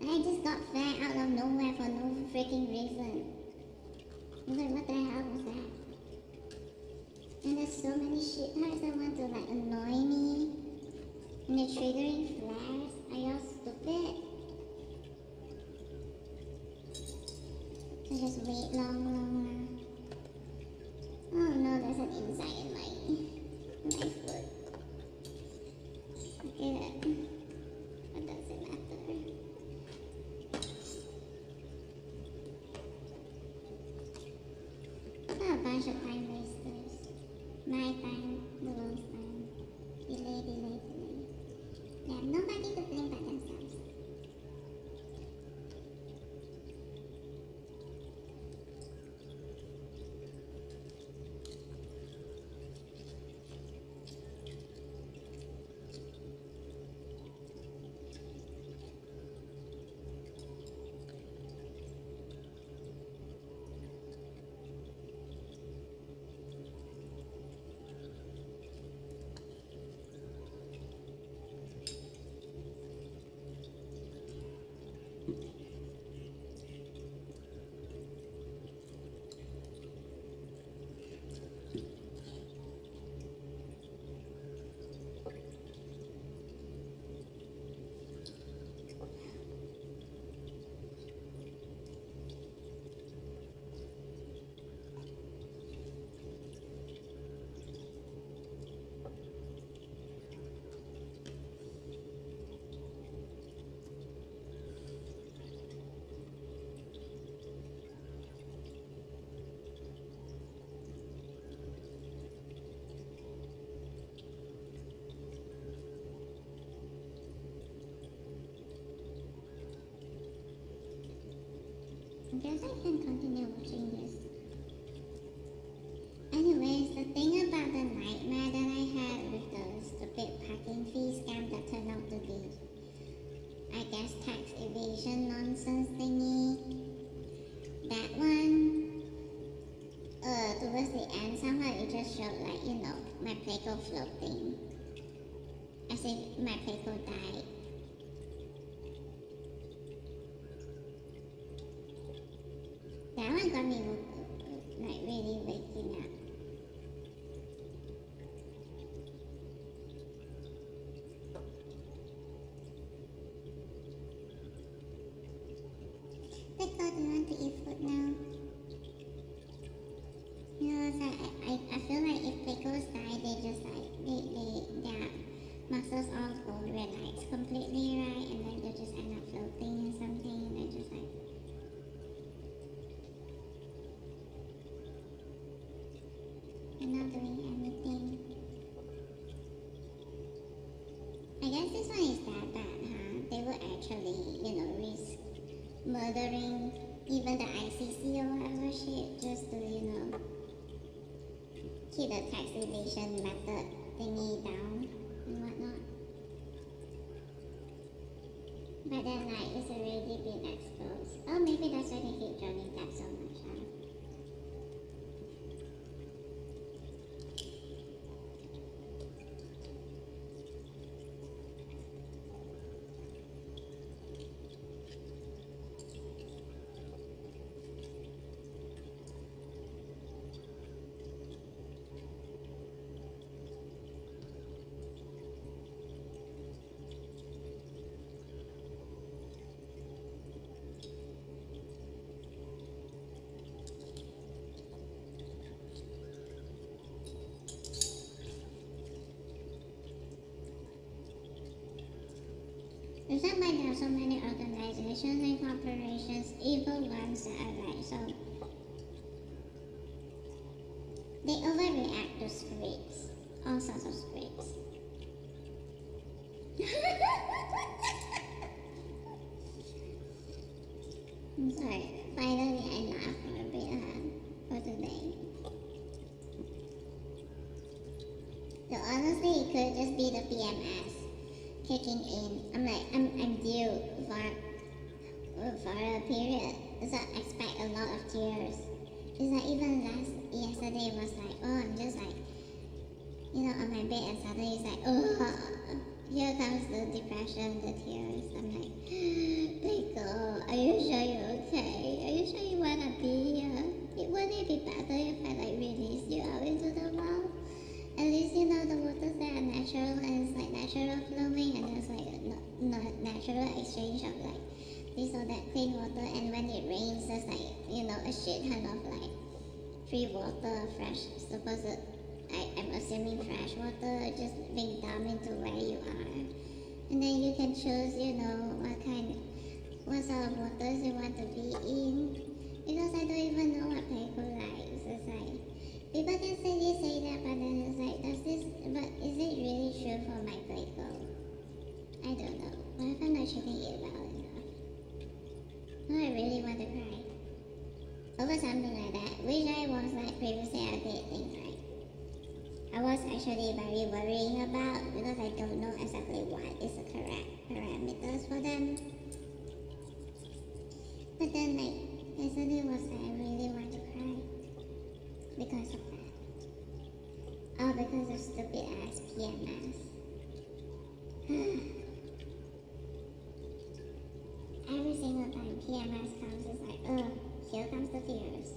I just got fat out of nowhere for no freaking reason. Like, what the hell was that? And there's so many shit parts that want to like annoy me. And they're triggering flares. Are y'all stupid? So just wait long. Oh no, there's an inside in my foot. Good. What does it matter? A bunch of time wasters. My time, the wrong time. Delay. They have nobody to blame but themselves. I guess I can continue watching this. Anyways, the thing about the nightmare that I had with the stupid parking fee scam that turned out to be, I guess, tax evasion nonsense thingy. That one, towards the end, somehow it just showed like, my Playco floating. As if my Playco died. That one got me like really waking up. Like, God, you want to eat food now? It's like, I feel like if Playcos die, they just like, their muscles all go relax completely, right? And then they just end up floating or something, and they're just like, they're not doing anything. I guess this one is that bad, huh? They would actually, risk murdering even the ICC or whatever shit just to, keep the tax evasion method thingy down and whatnot. But then, like, it's already been exposed. Oh, maybe that's why they hate Johnny Depp so much, huh? It's not like there are so many organizations and corporations, evil ones that are like so. They overreact to scripts, all sorts of scripts. I'm sorry, finally I laughed for a bit for today. So honestly, it could just be the PMS kicking in. I'm due for a period, so I expect a lot of tears. It's like even yesterday was like, oh, I'm just like, on my bed, and suddenly it's like, oh, here comes the depression, the tears. I'm like, Pickle, are you sure you're okay? Are you sure you wanna be here? Wouldn't it be better if I like release you out into the world? At least the waters there are natural, and it's like natural flowing, and there's like natural exchange of like this or that clean water. And when it rains, there's like a shit ton of like free water, fresh, I'm assuming fresh water just being dumped into where you are, and then you can choose what sort of waters you want to be in. Because I don't even know what Peiko likes. It's like people can say that, but then it's like, but is it really true for my Peiko? I don't know. What if I'm not treating it well enough? No, I really want to cry over something like that, which I was like previously updating, right? I was actually very worrying about, because I don't know exactly what is the correct parameters for them. But then like yesterday was like, I really want to cry because of that. Oh, because of stupid ass PMS. Every single time PMS comes, it's like, oh, here comes the tears.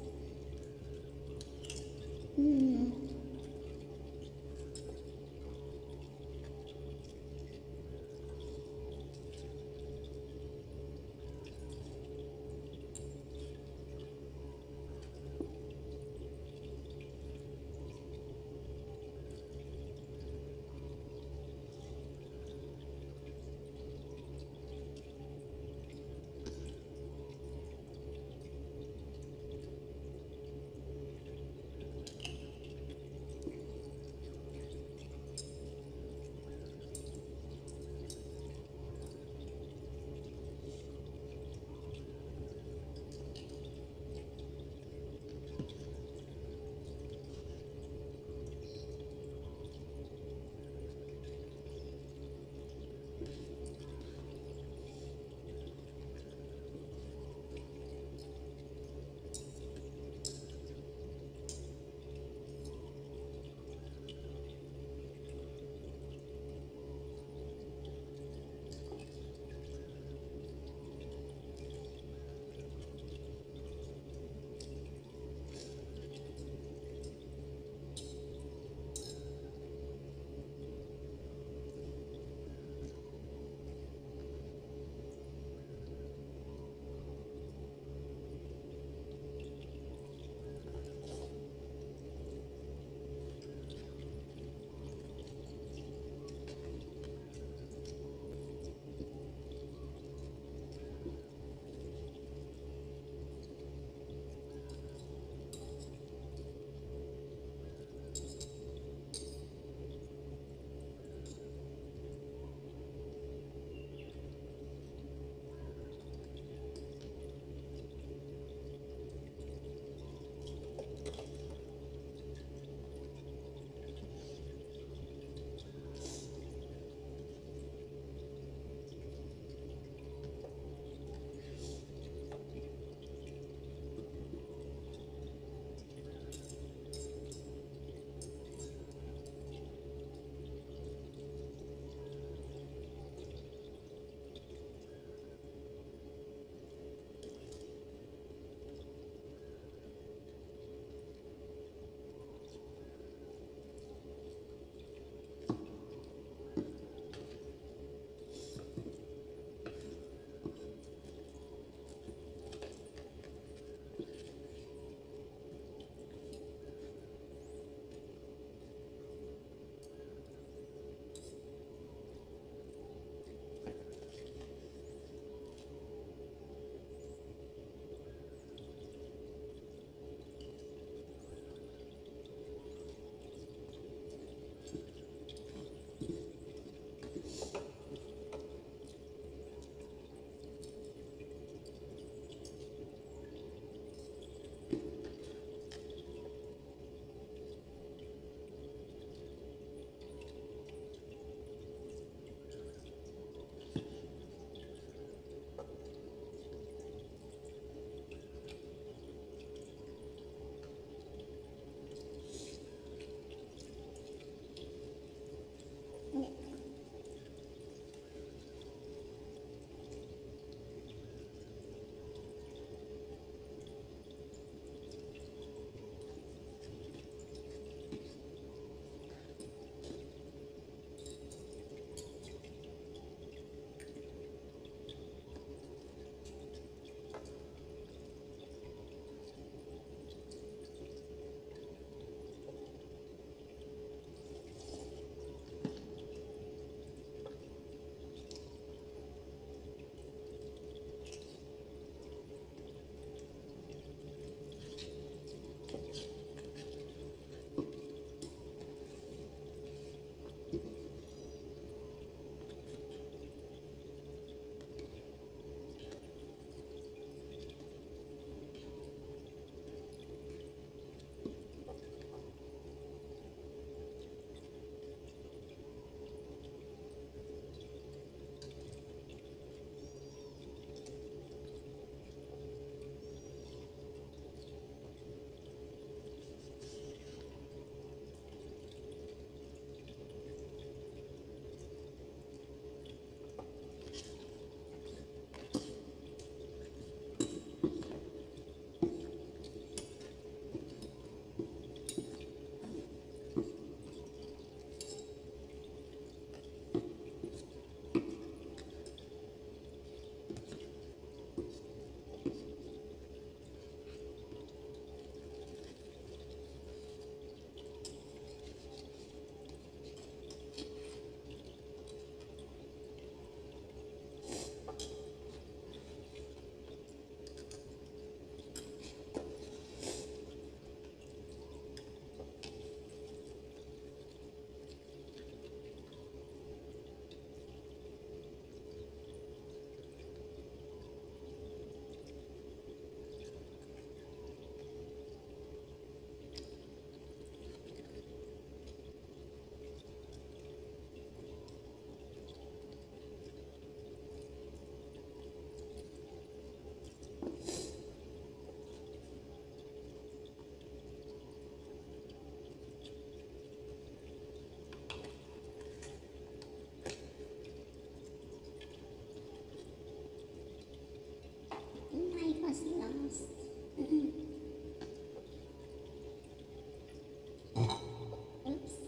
Oops.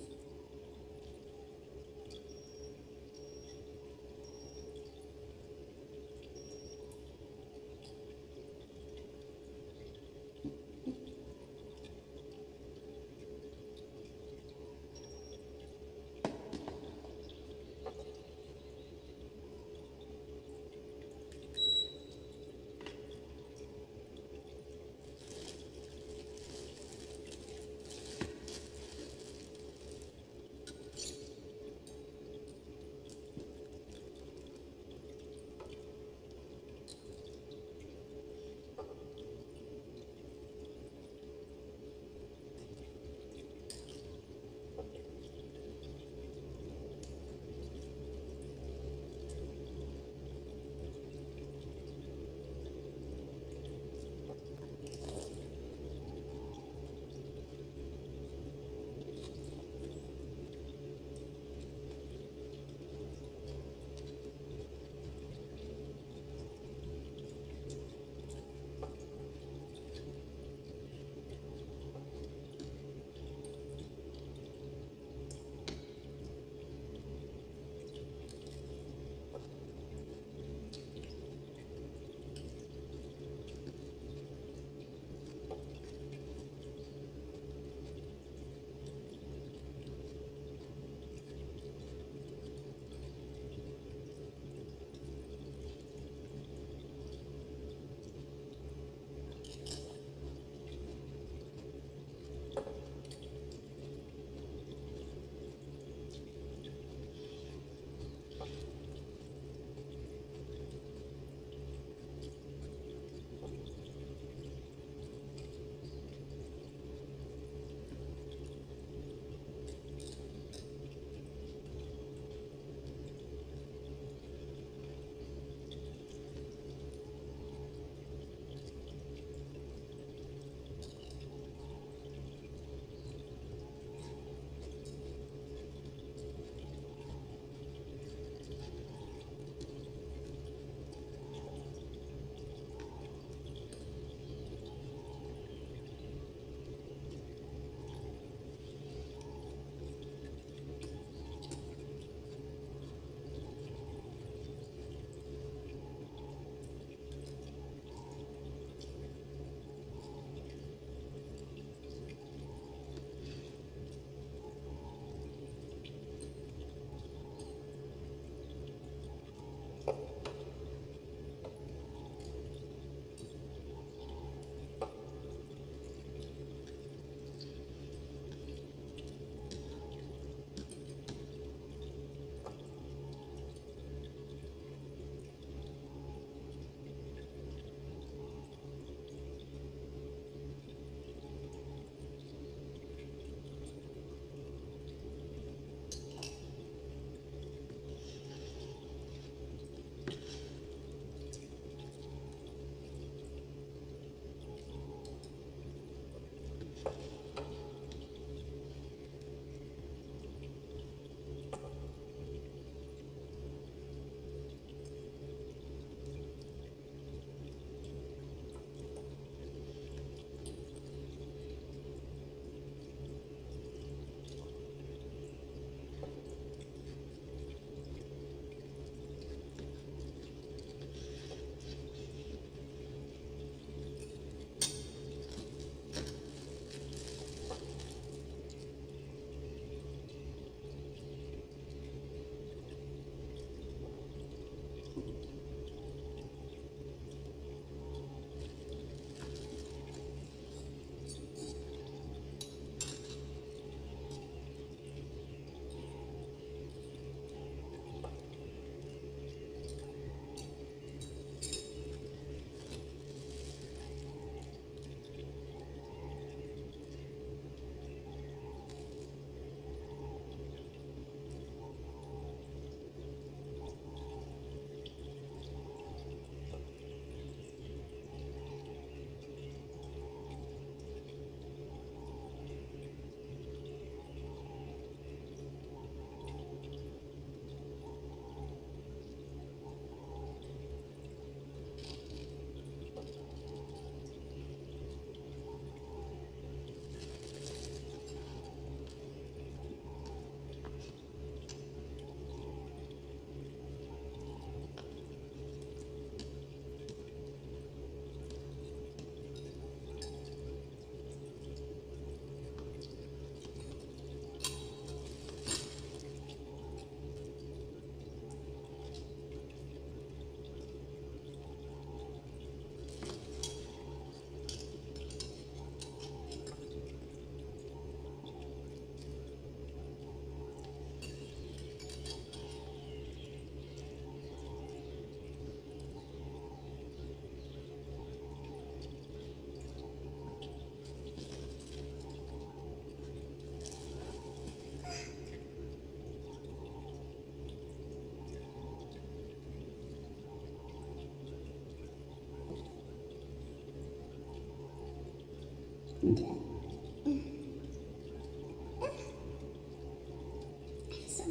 So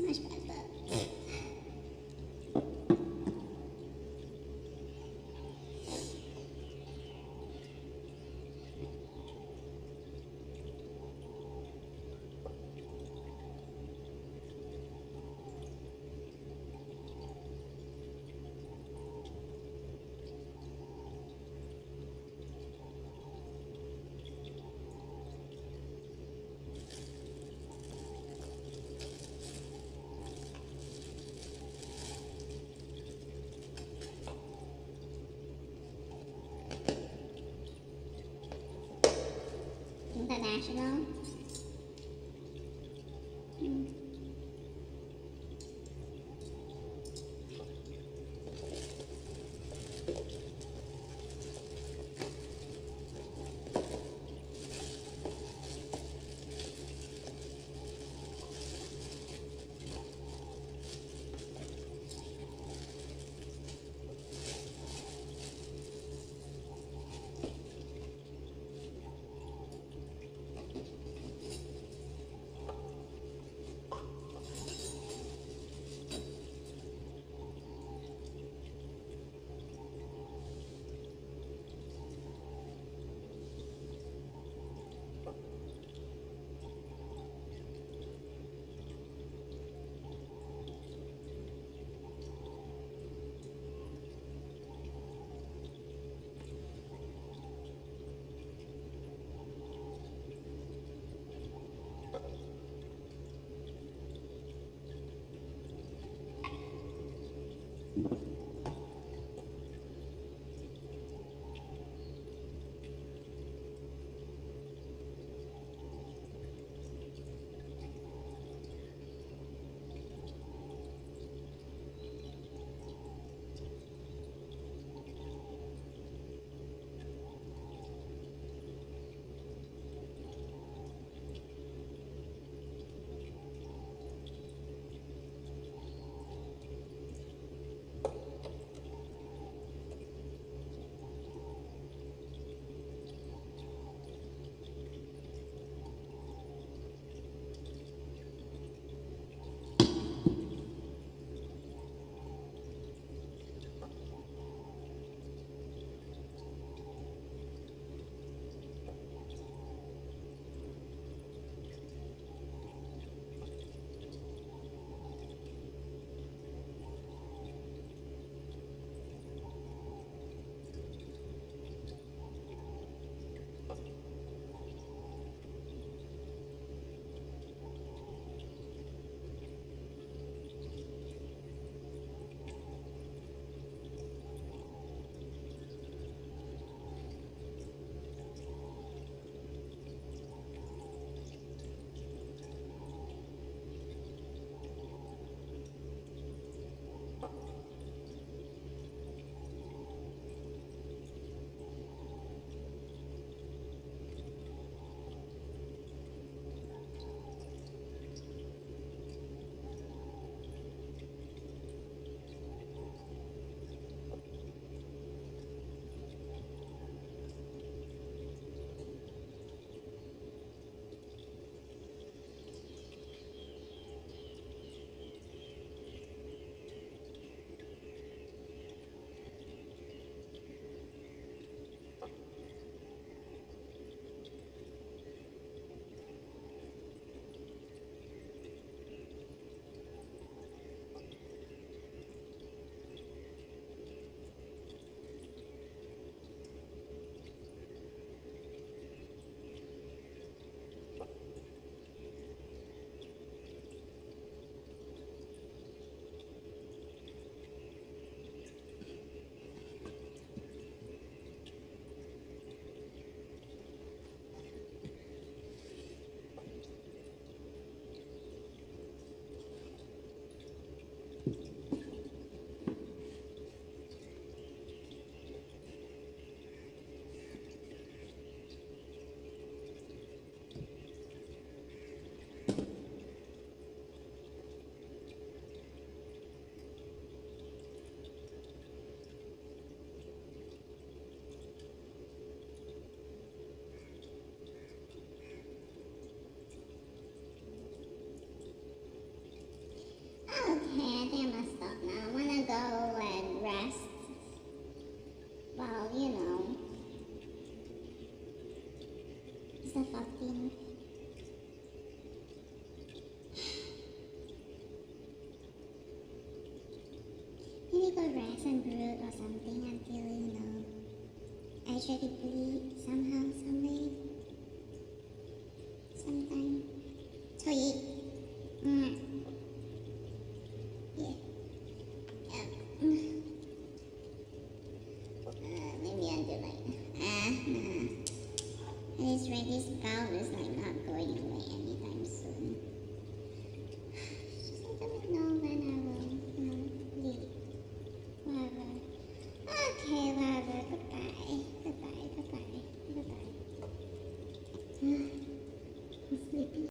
much better. International. maybe got rash and bruise or something until actually bleed somehow, some way, sometime. So yeah. Maybe I'll do like this reddish bulb is like not going away anytime soon. I don't know when I will leave. Whatever. Okay, whatever. Goodbye. Goodbye. Goodbye. Goodbye. I'm sleepy.